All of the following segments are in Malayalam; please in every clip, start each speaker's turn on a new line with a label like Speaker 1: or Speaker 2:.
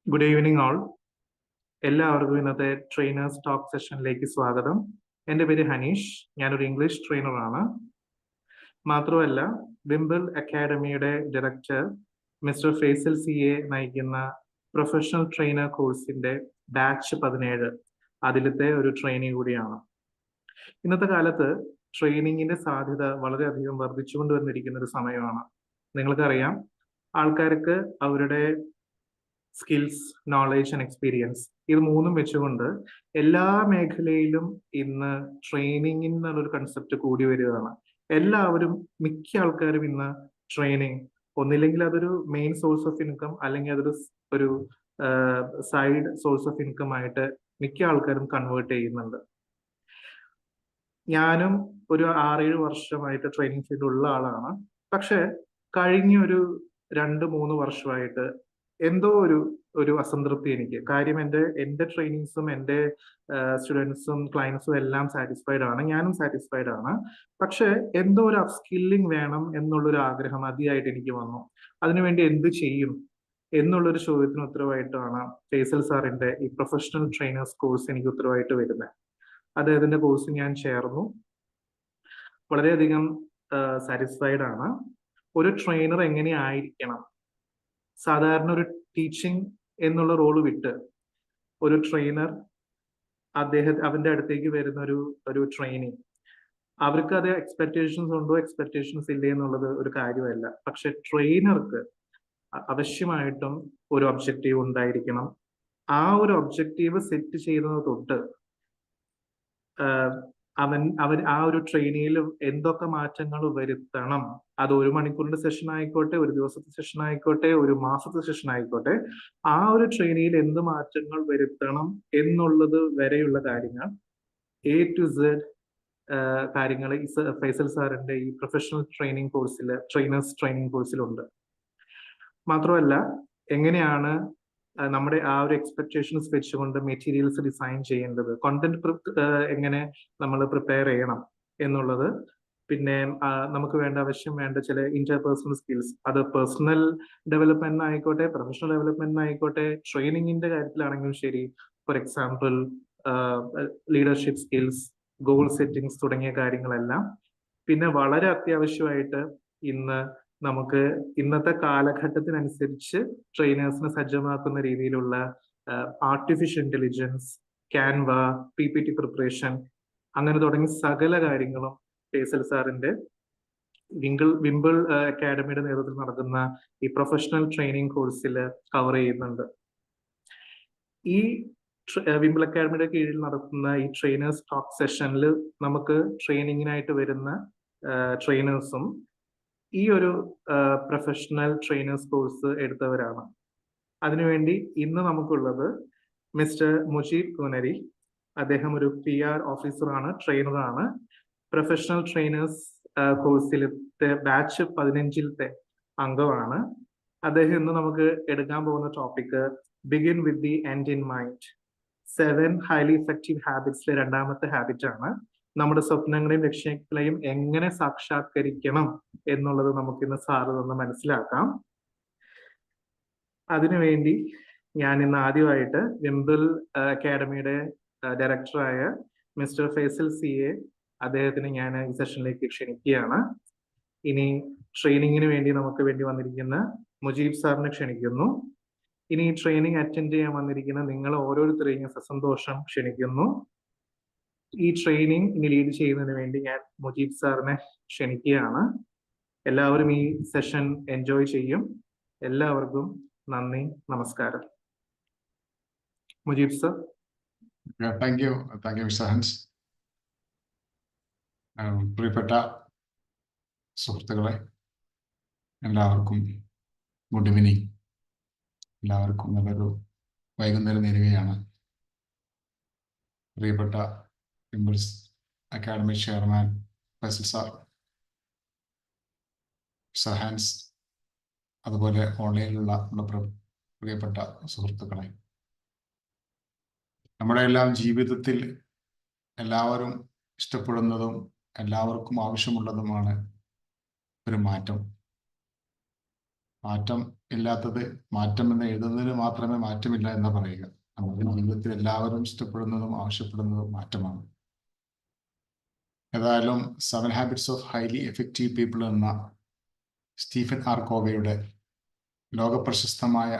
Speaker 1: Good evening all. എല്ലാവർക്കും ഇന്നത്തെ ട്രെയിനേഴ്സ് ടോക്ക് സെഷനിലേക്ക് സ്വാഗതം. എൻ്റെ പേര് ഹനീഷ്. ഞാനൊരു ഇംഗ്ലീഷ് ട്രെയിനറാണ്. മാത്രമല്ല, വിംബിൾ അക്കാഡമിയുടെ ഡയറക്ടർ മിസ്റ്റർ ഫേസൽ CA നയിക്കുന്ന പ്രൊഫഷണൽ ട്രെയിനർ കോഴ്സിന്റെ ബാച്ച് 17 അതിലത്തെ ഒരു ട്രെയിനി കൂടിയാണ്. ഇന്നത്തെ കാലത്ത് ട്രെയിനിങ്ങിന്റെ സാധ്യത വളരെയധികം വർദ്ധിച്ചുകൊണ്ട് വന്നിരിക്കുന്ന ഒരു സമയമാണ്. നിങ്ങൾക്കറിയാം, ആൾക്കാർക്ക് അവരുടെ സ്കിൽസ്, നോളേജ് ആൻഡ് എക്സ്പീരിയൻസ് ഇത് മൂന്നും വെച്ചുകൊണ്ട് എല്ലാ മേഖലയിലും ഇന്ന് ട്രെയിനിങ് എന്നുള്ളൊരു കൺസെപ്റ്റ് കൂടി വരികയാണ്. എല്ലാവരും, മിക്ക ആൾക്കാരും ഇന്ന് ട്രെയിനിങ് ഒന്നില്ലെങ്കിൽ അതൊരു മെയിൻ സോഴ്സ് ഓഫ് ഇൻകം, അല്ലെങ്കിൽ അതൊരു ഒരു സൈഡ് സോഴ്സ് ഓഫ് ഇൻകം ആയിട്ട് മിക്ക ആൾക്കാരും കൺവേർട്ട് ചെയ്യുന്നുണ്ട്. ഞാനും ഒരു 6-7 വർഷമായിട്ട് ട്രെയിനിങ് ഫീൽഡ് ഉള്ള ആളാണ്. പക്ഷെ കഴിഞ്ഞ ഒരു 2-3 വർഷമായിട്ട് എന്തോ ഒരു അസംതൃപ്തി എനിക്ക്. കാര്യം എൻ്റെ ട്രെയിനിങ്സും എൻ്റെ സ്റ്റുഡൻസും ക്ലയൻസും എല്ലാം സാറ്റിസ്ഫൈഡ് ആണ്, ഞാനും സാറ്റിസ്ഫൈഡ് ആണ്. പക്ഷെ എന്തോ ഒരു അപ്സ്കില്ലിംഗ് വേണം എന്നുള്ളൊരു ആഗ്രഹം അതിയായിട്ട് എനിക്ക് വന്നു. അതിനുവേണ്ടി എന്ത് ചെയ്യും എന്നുള്ളൊരു ചോദ്യത്തിന് ഉത്തരവായിട്ടാണ് ഫേസൽ സാറിന്റെ ഈ പ്രൊഫഷണൽ ട്രെയിനേഴ്സ് കോഴ്സ് എനിക്ക് ഉത്തരവായിട്ട് വരുന്നത്. അദ്ദേഹത്തിന്റെ കോഴ്സ് ഞാൻ ചേർന്നു. വളരെയധികം സാറ്റിസ്ഫൈഡ് ആണ്. ഒരു ട്രെയിനർ എങ്ങനെയായിരിക്കണം, സാധാരണ ഒരു ടീച്ചിങ് എന്നുള്ള റോള് വിട്ട് ഒരു ട്രെയിനർ അവന്റെ അടുത്തേക്ക് വരുന്ന ഒരു ട്രെയിനിങ്, അവർക്ക് അത് എക്സ്പെക്ടേഷൻസ് ഉണ്ടോ എക്സ്പെക്ടേഷൻസ് ഇല്ലേ എന്നുള്ളത് ഒരു കാര്യമല്ല. പക്ഷെ ട്രെയിനർക്ക് അവശ്യമായിട്ടും ഒരു ഒബ്ജക്റ്റീവ് ഉണ്ടായിരിക്കണം. ആ ഒരു ഒബ്ജക്റ്റീവ് സെറ്റ് ചെയ്യുന്നത് തൊട്ട് അവൻ ആ ഒരു ട്രെയിനിങ്ങിൽ എന്തൊക്കെ മാറ്റങ്ങൾ വരുത്തണം, അത് 1 മണിക്കൂറിന്റെ സെഷൻ ആയിക്കോട്ടെ, ഒരു ദിവസത്തെ സെഷൻ ആയിക്കോട്ടെ, ഒരു മാസത്തെ സെഷൻ ആയിക്കോട്ടെ, ആ ഒരു ട്രെയിനിങ്ങിൽ എന്ത് മാറ്റങ്ങൾ വരുത്തണം എന്നുള്ളത് വരെയുള്ള കാര്യങ്ങൾ A to Z കാര്യങ്ങൾ ഈ ഫൈസൽ സാറിന്റെ ഈ പ്രൊഫഷണൽ ട്രെയിനിങ് കോഴ്സിൽ, ട്രെയിനേഴ്സ് ട്രെയിനിങ് കോഴ്സിലുണ്ട്. മാത്രമല്ല, എങ്ങനെയാണ് നമ്മുടെ ആ ഒരു എക്സ്പെക്ടേഷൻസ് വെച്ചുകൊണ്ട് മെറ്റീരിയൽസ് ഡിസൈൻ ചെയ്യേണ്ടത്, കോണ്ടന്റ് എങ്ങനെ നമ്മൾ പ്രിപ്പയർ ചെയ്യണം എന്നുള്ളത്, പിന്നെ നമുക്ക് ആവശ്യം വേണ്ട ചില ഇന്റർപേഴ്സണൽ സ്കിൽസ്, അത് പേഴ്സണൽ ഡെവലപ്മെന്റ് ആയിക്കോട്ടെ, പ്രൊഫഷണൽ ഡെവലപ്മെന്റ് ആയിക്കോട്ടെ, ട്രെയിനിങ്ങിന്റെ കാര്യത്തിലാണെങ്കിലും ശരി. For example, leadership skills, goal settings തുടങ്ങിയ കാര്യങ്ങളെല്ലാം. പിന്നെ വളരെ അത്യാവശ്യമായിട്ട് നമുക്ക് ഇന്നത്തെ കാലഘട്ടത്തിനനുസരിച്ച് ട്രെയിനേഴ്സിനെ സജ്ജമാക്കുന്ന രീതിയിലുള്ള artificial intelligence, Canva, PPT preparation, അങ്ങനെ തുടങ്ങി സകല കാര്യങ്ങളും ഫേസൽ സാറിന്റെ വിംബിൾ അക്കാഡമിയുടെ നേതൃത്വത്തിൽ നടക്കുന്ന ഈ പ്രൊഫഷണൽ ട്രെയിനിങ് കോഴ്സിൽ കവർ ചെയ്യുന്നുണ്ട്. ഈ വിംബിൾ അക്കാഡമിയുടെ കീഴിൽ നടത്തുന്ന ഈ ട്രെയിനേഴ്സ് ടോക്ക് സെഷനിൽ നമുക്ക് ട്രെയിനിങ്ങിനായിട്ട് വരുന്ന ട്രെയിനേഴ്സും ഈ ഒരു പ്രൊഫഷണൽ ട്രെയിനേഴ്സ് കോഴ്സ് എടുത്തവരാണ്. അതിനുവേണ്ടി ഇന്ന് നമുക്കുള്ളത് മിസ്റ്റർ മുജീബ് കൂനരി. അദ്ദേഹം ഒരു PR ഓഫീസറാണ്, ട്രെയിനറാണ്. പ്രൊഫഷണൽ ട്രെയിനേഴ്സ് കോഴ്സിലത്തെ ബാച്ച് 15-ത്തെ അംഗമാണ്. അദ്ദേഹം ഇന്ന് നമുക്ക് എടുക്കാൻ പോകുന്ന topic begin with the end in mind. 7 highly effective ഹാബിറ്റ്സിലെ 2ാമത്തെ ഹാബിറ്റ് ആണ്. നമ്മുടെ സ്വപ്നങ്ങളെയും ലക്ഷ്യങ്ങളെയും എങ്ങനെ സാക്ഷാത്കരിക്കണം എന്നുള്ളത് നമുക്കിന്ന് സാറ് നിന്ന് മനസ്സിലാക്കാം. അതിനുവേണ്ടി ഞാൻ ഇന്ന് ആദ്യമായിട്ട് വിംബിൾ അക്കാഡമിയുടെ ഡയറക്ടറായ മിസ്റ്റർ ഫേസൽ CA അദ്ദേഹത്തിന് ഞാൻ ഈ സെഷനിലേക്ക് ക്ഷണിക്കുകയാണ്. ഇനി ട്രെയിനിങ്ങിന് വേണ്ടി നമുക്ക് വേണ്ടി വന്നിരിക്കുന്ന മുജീബ് സാറിനെ ക്ഷണിക്കുന്നു. ഇനി ഈ ട്രെയിനിങ് അറ്റൻഡ് ചെയ്യാൻ വന്നിരിക്കുന്ന നിങ്ങൾ ഓരോരുത്തരെയും സസന്തോഷം ക്ഷണിക്കുന്നു. ഈ ട്രെയിനിങ് ഇനി ലീഡ് ചെയ്യുന്നതിന് വേണ്ടി ഞാൻ മുജീബ് സാറിനെ ക്ഷണിക്കുകയാണ്. എല്ലാവരും ഈ സെഷൻ എൻജോയ് ചെയ്യും. എല്ലാവർക്കും നന്ദി, നമസ്കാരം. Mujeeb sir.
Speaker 2: Thank you mister Hans. പ്രിയപ്പെട്ട സുഹൃത്തുക്കളെ, എല്ലാവർക്കും ഗുഡ് ഈവനിങ്. എല്ലാവർക്കും നല്ലൊരു വൈകുന്നേരം നേരുകയാണ്. പ്രിയപ്പെട്ട Wimbles academy chairman Faisal sir, mister Hans, അതുപോലെ ഓൺലൈനിലുള്ള നമ്മുടെ പ്രിയപ്പെട്ട സുഹൃത്തുക്കളെ, നമ്മുടെ എല്ലാം ജീവിതത്തിൽ എല്ലാവരും ഇഷ്ടപ്പെടുന്നതും എല്ലാവർക്കും ആവശ്യമുള്ളതുമാണ് ഒരു മാറ്റം. മാറ്റം ഇല്ലാത്തത് മാറ്റം എന്ന് എഴുതുന്നതിന് മാത്രമേ മാറ്റമില്ല എന്ന് പറയുക. നമ്മുടെ ജീവിതത്തിൽ എല്ലാവരും ഇഷ്ടപ്പെടുന്നതും ആവശ്യപ്പെടുന്നതും മാറ്റമാണ്. ഏതായാലും 7 habits of highly effective people എന്ന സ്റ്റീഫൻ ആർ കോവയുടെ ലോകപ്രശസ്തമായ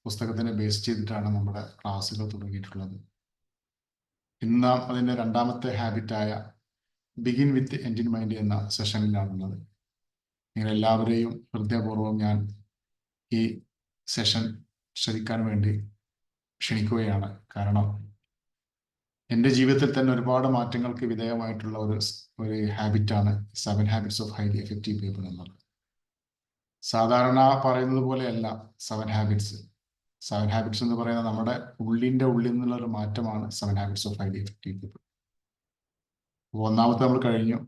Speaker 2: പുസ്തകത്തിനെ ബേസ് ചെയ്തിട്ടാണ് നമ്മുടെ ക്ലാസ്സുകൾ തുടങ്ങിയിട്ടുള്ളത്. ഇന്ന് നാം അതിൻ്റെ 2ാമത്തെ ഹാബിറ്റായ begin with end in mind എന്ന സെഷനിലാണുള്ളത്. നിങ്ങളെല്ലാവരെയും ഹൃദയപൂർവ്വം ഞാൻ ഈ സെഷൻ ശ്രമിക്കാൻ വേണ്ടി ക്ഷണിക്കുകയാണ്. കാരണം എൻ്റെ ജീവിതത്തിൽ തന്നെ ഒരുപാട് മാറ്റങ്ങൾക്ക് വിധേയമായിട്ടുള്ള ഒരു ഹാബിറ്റാണ് 7 habits of highly effective people എന്നുള്ളത്. സാധാരണ പറയുന്നത് പോലെയല്ല 7 ഹാബിറ്റ്സ്. 7 ഹാബിറ്റ്സ് എന്ന് പറയുന്നത് നമ്മുടെ ഉള്ളിൽ നിന്നുള്ള ഒരു മാറ്റമാണ് 7 habits of highly effective people. അപ്പോൾ 1ാമത്തെ നമ്മൾ കഴിഞ്ഞു,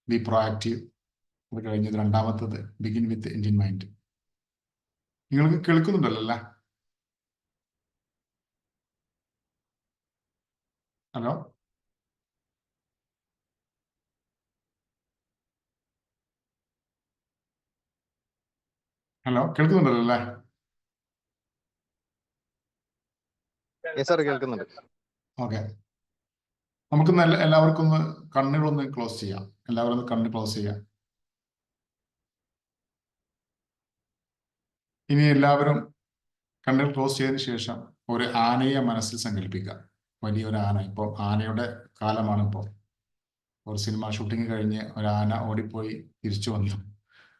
Speaker 2: ബി പ്രൊആക്റ്റീവ്. അത് കഴിഞ്ഞത് 2ാമത്തത് begin with end in mind. നിങ്ങൾക്ക് കേൾക്കുന്നുണ്ടല്ലോ അല്ലേ? ഹലോ, ഹലോ, കേൾക്കുന്നുണ്ടല്ലോ അല്ലേ?
Speaker 3: കേൾക്കുന്നുണ്ട്.
Speaker 2: ഓക്കെ, നമുക്ക് എല്ലാവർക്കും ഒന്ന് കണ്ണുകളൊന്ന് ക്ലോസ് ചെയ്യാം. എല്ലാവരും ഒന്ന് കണ്ണ് ക്ലോസ് ചെയ്യാം. ഇനി എല്ലാവരും കണ്ണുകൾ ക്ലോസ് ചെയ്തതിന് ശേഷം ഒരു ആനയെ മനസ്സിൽ സങ്കല്പിക്കുക. വലിയൊരു ആന. ഇപ്പോൾ ആനയുടെ കാലമാണ്. ഇപ്പോൾ ഒരു സിനിമ ഷൂട്ടിങ് കഴിഞ്ഞ് ഒരു ആന ഓടിപ്പോയി തിരിച്ചു വന്നു.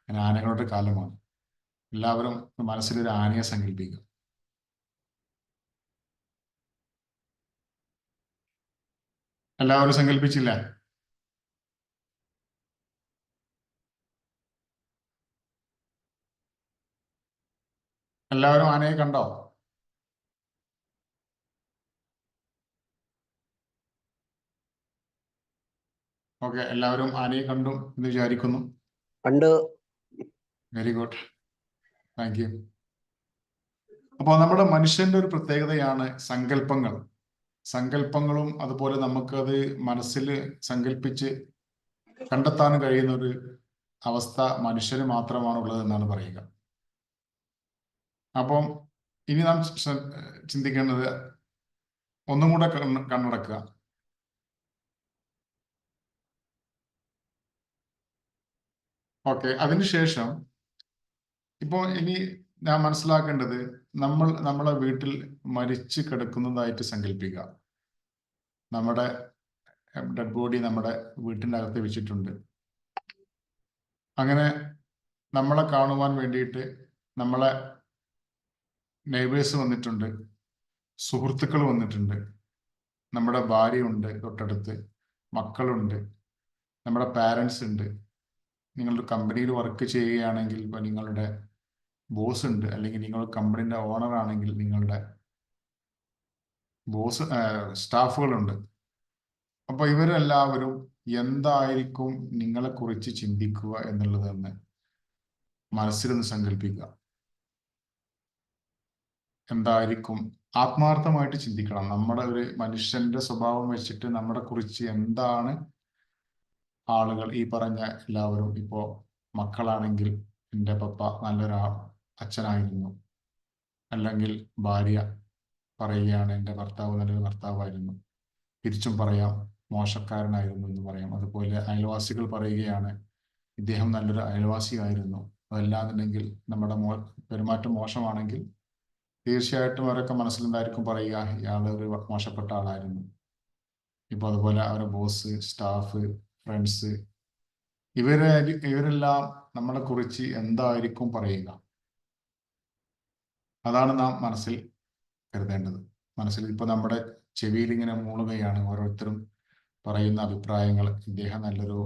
Speaker 2: അങ്ങനെ ആനകളുടെ കാലമാണ്. എല്ലാവരും മനസ്സിലൊരു ആനയെ സങ്കല്പിക്കുക. എല്ലാവരും സങ്കല്പിച്ചില്ല? എല്ലാവരും ആനയെ കണ്ടോ? ഓക്കെ, എല്ലാവരും ആനയെ കണ്ടു എന്ന് വിചാരിക്കുന്നു.
Speaker 3: കണ്ടു.
Speaker 2: Very good, thank U. അപ്പോൾ നമ്മുടെ മനുഷ്യന്റെ ഒരു പ്രത്യേകതയാണ് സങ്കല്പങ്ങൾ. സങ്കല്പങ്ങളും അതുപോലെ നമുക്കത് മനസ്സിൽ സങ്കല്പിച്ച് കണ്ടെത്താൻ കഴിയുന്ന ഒരു അവസ്ഥ മനുഷ്യന് മാത്രമാണ് ഉള്ളതെന്നാണ് പറയുക. അപ്പം ഇനി നാം ചിന്തിക്കേണ്ടത്, ഒന്നും കൂടെ കണ്ണടക്കുക. ഓക്കെ, അതിനുശേഷം ഇപ്പോൾ ഇനി ഞാൻ മനസ്സിലാക്കേണ്ടത്, നമ്മളെ വീട്ടിൽ മരിച്ചു കിടക്കുന്നതായിട്ട് സങ്കല്പിക്കുക. നമ്മുടെ ഡെഡ് ബോഡി നമ്മുടെ വീട്ടിൻ്റെ അകത്ത് വെച്ചിട്ടുണ്ട്. അങ്ങനെ നമ്മളെ കാണുവാൻ വേണ്ടിയിട്ട് നമ്മളെ നെയ്ബേഴ്സ് വന്നിട്ടുണ്ട്, സുഹൃത്തുക്കൾ വന്നിട്ടുണ്ട്, നമ്മുടെ ഭാര്യയുണ്ട് തൊട്ടടുത്ത്, മക്കളുണ്ട്, നമ്മുടെ പാരൻസ് ഉണ്ട്. നിങ്ങളുടെ കമ്പനിയിൽ വർക്ക് ചെയ്യുകയാണെങ്കിൽ ഇപ്പോൾ നിങ്ങളുടെ ബോസ് ഉണ്ട്, അല്ലെങ്കിൽ നിങ്ങൾ കമ്പനിയുടെ ഓണർ ആണെങ്കിൽ നിങ്ങളുടെ സ്റ്റാഫുകളുണ്ട്. അപ്പോൾ ഇവരെല്ലാവരും എന്തായിരിക്കും നിങ്ങളെക്കുറിച്ച് ചിന്തിക്കുക എന്നുള്ളത് തന്നെ മനസ്സിലൊന്ന് സങ്കല്പിക്കുക. എന്തായിരിക്കും? ആത്മാർത്ഥമായിട്ട് ചിന്തിക്കണം. നമ്മുടെ ഒരു മനുഷ്യന്റെ സ്വഭാവം വെച്ചിട്ട് നമ്മളെ കുറിച്ച് എന്താണ് ആളുകൾ, ഈ പറഞ്ഞ എല്ലാവരും, ഇപ്പോൾ മക്കളാണെങ്കിൽ എൻ്റെ പപ്പ നല്ലൊരു അച്ഛനായിരുന്നു, അല്ലെങ്കിൽ ഭാര്യ പറയുകയാണ് എൻ്റെ ഭർത്താവ് നല്ലൊരു ഭർത്താവായിരുന്നു, തിരിച്ചും പറയാം മോശക്കാരനായിരുന്നു എന്ന് പറയാം. അതുപോലെ അയൽവാസികൾ പറയുകയാണ് ഇദ്ദേഹം നല്ലൊരു അയൽവാസിയായിരുന്നു. അതല്ലാന്നുണ്ടെങ്കിൽ നമ്മുടെ പെരുമാറ്റം മോശമാണെങ്കിൽ തീർച്ചയായിട്ടും അവരൊക്കെ മനസ്സിലെന്തായിരിക്കും പറയുക, ഇയാൾ ഒരു മോശപ്പെട്ട ആളായിരുന്നു. ഇപ്പൊ അതുപോലെ അവരുടെ ബോസ്, സ്റ്റാഫ്, ഫ്രണ്ട്സ്, ഇവരെല്ലാം നമ്മളെ കുറിച്ച് എന്തായിരിക്കും പറയുക? അതാണ് നാം മനസ്സിൽ കരുതേണ്ടത്. മനസ്സിൽ ഇപ്പൊ നമ്മുടെ ചെവിയിൽ ഇങ്ങനെ മൂളുകയാണ് ഓരോരുത്തരും പറയുന്ന അഭിപ്രായങ്ങൾ. ഇദ്ദേഹം നല്ലൊരു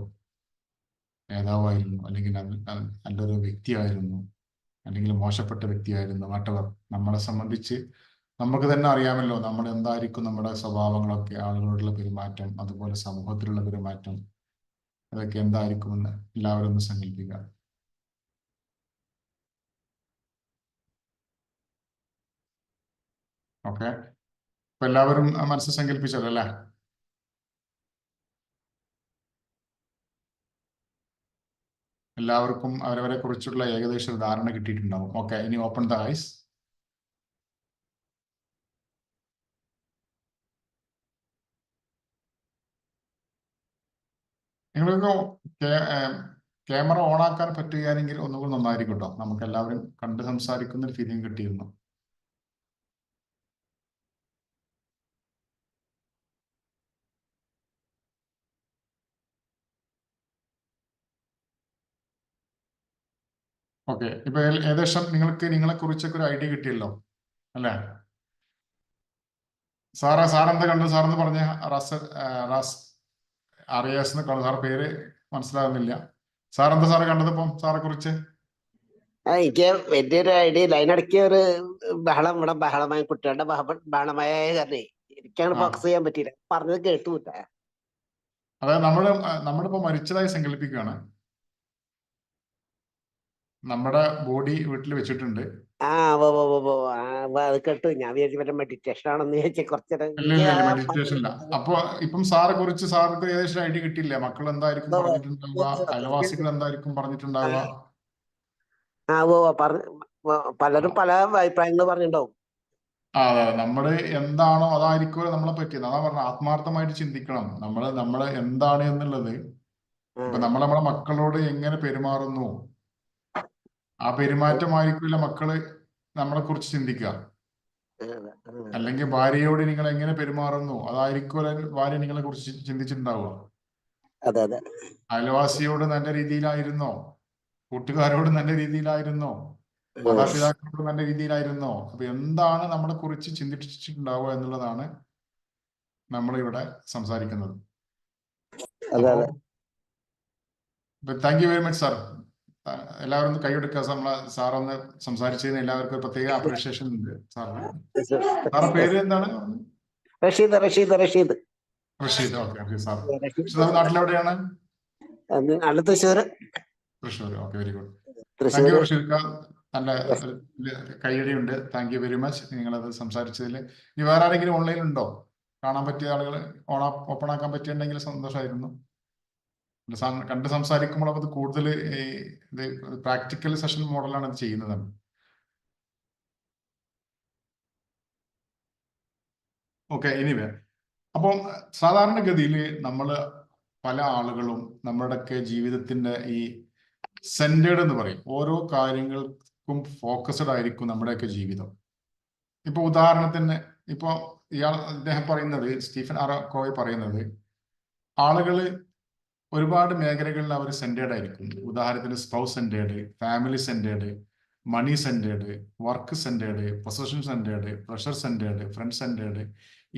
Speaker 2: നേതാവായിരുന്നു, അല്ലെങ്കിൽ നല്ലൊരു വ്യക്തിയായിരുന്നു, അല്ലെങ്കിൽ മോശപ്പെട്ട വ്യക്തിയായിരുന്നു, വാട്ടവർ. നമ്മളെ സംബന്ധിച്ച് നമുക്ക് തന്നെ അറിയാമല്ലോ നമ്മൾ എന്തായിരിക്കും നമ്മുടെ സ്വഭാവങ്ങളൊക്കെ, ആളുകളോടുള്ള പെരുമാറ്റം, അതുപോലെ സമൂഹത്തിലുള്ള പെരുമാറ്റം, അതൊക്കെ എന്തായിരിക്കുമെന്ന് എല്ലാവരും ഒന്ന് സങ്കല്പിക്കുക. ഓക്കെ, അപ്പൊ എല്ലാവരും മനസ്സിൽ സങ്കല്പിച്ചല്ലോ അല്ലേ? എല്ലാവർക്കും അവരവരെ കുറിച്ചുള്ള ഏകദേശ ഒരു ധാരണ കിട്ടിയിട്ടുണ്ടാവും. ഓക്കെ, ഇനി ഓപ്പൺ ദ ഐസ്. നിങ്ങൾക്ക് ക്യാമറ ഓൺ ആക്കാൻ പറ്റുകയാണെങ്കിൽ ഒന്നുകൂടി നന്നായിരിക്കും കേട്ടോ. നമുക്ക് എല്ലാവരും കണ്ട് സംസാരിക്കുന്ന ഒരു ഫീലിംഗ് കിട്ടിയിരുന്നു. ഓക്കെ, ഇപ്പൊ ഏകദേശം നിങ്ങൾക്ക് നിങ്ങളെ കുറിച്ചൊക്കെ ഒരു ഐഡിയ കിട്ടിയല്ലോ അല്ലേ? സാറെന്താ കണ്ടു? സാറെന്ന് പറഞ്ഞ റാസ് അറിയാസ് എന്ന് കാണും. സാറ് പേര് മനസ്സിലാകുന്നില്ല. സാറെന്താ സാറ് കണ്ടത് ഇപ്പം സാറെ കുറിച്ച്?
Speaker 3: എനിക്ക് വലിയൊരു ഐഡിയ ഇല്ല. അതിനിടയ്ക്ക് ഒരു ഇവിടെ ബഹളമായ കുട്ടികളുടെ ബഹളമായ കാരണേ എനിക്കാണ് ഫോക്കസ് ചെയ്യാൻ പറ്റിയില്ല. പറഞ്ഞത് കേട്ടുമില്ല.
Speaker 2: അതായത് നമ്മളിപ്പോ മരിച്ചതായി സങ്കല്പിക്കുകയാണ്. നമ്മുടെ ബോഡി വീട്ടിൽ വെച്ചിട്ടുണ്ട്.
Speaker 3: അത് കേട്ടു. ഞാൻ വിചാരിച്ചു മറ്റേ മെഡിറ്റേഷൻ ആണെന്ന് വിചാരിച്ച
Speaker 2: ഇല്ല, മെഡിറ്റേഷൻ ഇല്ല. അപ്പൊ ഇപ്പം സാറെ കുറിച്ച് സാർക്ക് ഏകദേശം ഐഡിയ കിട്ടിയില്ലേ? മക്കൾ എന്തായിരിക്കും പറഞ്ഞിട്ടുണ്ടാവുക, അയൽവാസികൾ എന്തായിരിക്കും പറഞ്ഞിട്ടുണ്ടാവുക?
Speaker 3: പലരും പല അഭിപ്രായങ്ങൾ പറഞ്ഞിട്ടുണ്ടാവും.
Speaker 2: അതെ, നമ്മള് എന്താണോ അതായിരിക്കുമല്ലോ നമ്മളെ പറ്റിയത്. അതാ പറഞ്ഞ ആത്മാർത്ഥമായിട്ട് ചിന്തിക്കണം. നമ്മള് എന്താണ് എന്നുള്ളത്. ഇപ്പൊ നമ്മളെ മക്കളോട് എങ്ങനെ പെരുമാറുന്നു, ആ പെരുമാറ്റമായിരിക്കില്ല മക്കള് നമ്മളെ കുറിച്ച് ചിന്തിക്കുക. അല്ലെങ്കിൽ ഭാര്യയോട് നിങ്ങൾ എങ്ങനെ പെരുമാറുന്നു, അതായിരിക്കും ഭാര്യ നിങ്ങളെ കുറിച്ച് ചിന്തിച്ചിട്ടുണ്ടാവുക. അയൽവാസിയോട് നല്ല രീതിയിലായിരുന്നോ, കൂട്ടുകാരോട് നല്ല രീതിയിലായിരുന്നോ, മാതാപിതാക്കളോട് നല്ല രീതിയിലായിരുന്നോ? അപ്പൊ എന്താണ് നമ്മളെ കുറിച്ച് ചിന്തിച്ചിട്ടുണ്ടാവുക എന്നുള്ളതാണ് നമ്മളിവിടെ സംസാരിക്കുന്നത്. Thank you very much sir. എല്ലാവരും ഒന്ന് കൈയെടുക്കുക. നമ്മളെ സാറൊന്ന് സംസാരിച്ചതിന് എല്ലാവർക്കും പ്രത്യേക അപ്രീഷിയേഷൻ ഉണ്ട് സാറിന്. സാറിന്റെ പേര് എന്താണ്?
Speaker 3: റഷീദ്.
Speaker 2: Okay sir. നാട്ടിലെവിടെയാണ്?
Speaker 3: Thrissur.
Speaker 2: Okay, very good. Thank you Rasheed. നല്ല കൈയടിയുണ്ട്. താങ്ക് യു വെരി മച്ച് നിങ്ങളത് സംസാരിച്ചതിൽ. ഇനി വേറെ ആരെങ്കിലും ഓൺലൈനിൽ ഉണ്ടോ? കാണാൻ പറ്റിയ ആളുകൾ ഓപ്പൺ ആക്കാൻ പറ്റിയിട്ടുണ്ടെങ്കിൽ സന്തോഷമായിരുന്നു. കണ്ട് സംസാരിക്കുമ്പോൾ അത് കൂടുതൽ പ്രാക്ടിക്കൽ സെഷൻ മോഡലാണ് അത് ചെയ്യുന്നത്. ഓക്കെ, എനിവേ, അപ്പം സാധാരണഗതിയിൽ നമ്മൾ പല ആളുകളും നമ്മുടെയൊക്കെ ജീവിതത്തിന്റെ ഈ സെന്റേഡ് എന്ന് പറയും, ഓരോ കാര്യങ്ങൾക്കും ഫോക്കസ്ഡ് ആയിരിക്കും നമ്മുടെയൊക്കെ ജീവിതം. ഇപ്പൊ ഉദാഹരണത്തിന് ഇപ്പൊ അദ്ദേഹം പറയുന്നത്, സ്റ്റീഫൻ ആർ കോവെ പറയുന്നത്, ആളുകള് ഒരുപാട് മേഖലകളിൽ അവർ സെന്റേഡ് ആയിരിക്കും. ഉദാഹരണത്തിന് spouse centred, family centred, money centred, work centred, possession centred, pressure centred, friend centred,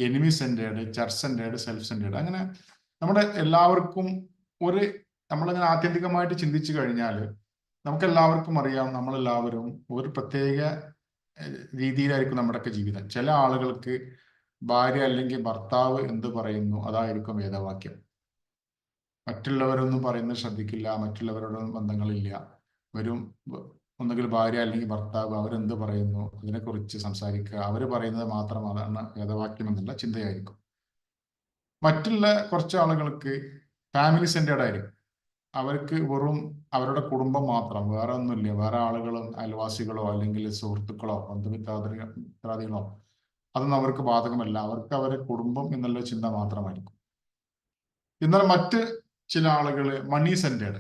Speaker 2: enemy centred, church centred, self centred. അങ്ങനെ നമ്മുടെ എല്ലാവർക്കും നമ്മളിങ്ങനെ ആത്യന്തികമായിട്ട് ചിന്തിച്ചു കഴിഞ്ഞാൽ നമുക്ക് എല്ലാവർക്കും അറിയാം, നമ്മളെല്ലാവരും ഒരു പ്രത്യേക രീതിയിലായിരിക്കും നമ്മുടെയൊക്കെ ജീവിതം. ചില ആളുകൾക്ക് ഭാര്യ അല്ലെങ്കിൽ ഭർത്താവ് എന്ത് പറയുന്നു അതായിരിക്കും വേദവാക്യം. മറ്റുള്ളവരൊന്നും പറയുന്നത് ശ്രദ്ധിക്കില്ല, മറ്റുള്ളവരോടൊന്നും ബന്ധങ്ങളില്ല. ഒന്നുകിൽ ഭാര്യ അല്ലെങ്കിൽ ഭർത്താവ് അവരെന്ത് പറയുന്നു അതിനെക്കുറിച്ച് സംസാരിക്കുക, അവർ പറയുന്നത് മാത്രം അതാണ് വേദവാക്യം എന്നുള്ള ചിന്തയായിരിക്കും. മറ്റുള്ള കുറച്ച് ആളുകൾക്ക് ഫാമിലി സെന്റേഡ് ആയിരിക്കും. അവർക്ക് വെറും അവരുടെ കുടുംബം മാത്രം, വേറെ ഒന്നുമില്ല. വേറെ ആളുകളും അയൽവാസികളോ അല്ലെങ്കിൽ സുഹൃത്തുക്കളോ ബന്ധുമിത്രാദികളോ അതൊന്നും അവർക്ക് ബാധകമല്ല. അവർക്ക് അവരുടെ കുടുംബം എന്നുള്ള ചിന്ത മാത്രമായിരിക്കും. എന്നാൽ മറ്റ് ചില ആളുകൾ മണി സെന്റേഡ്,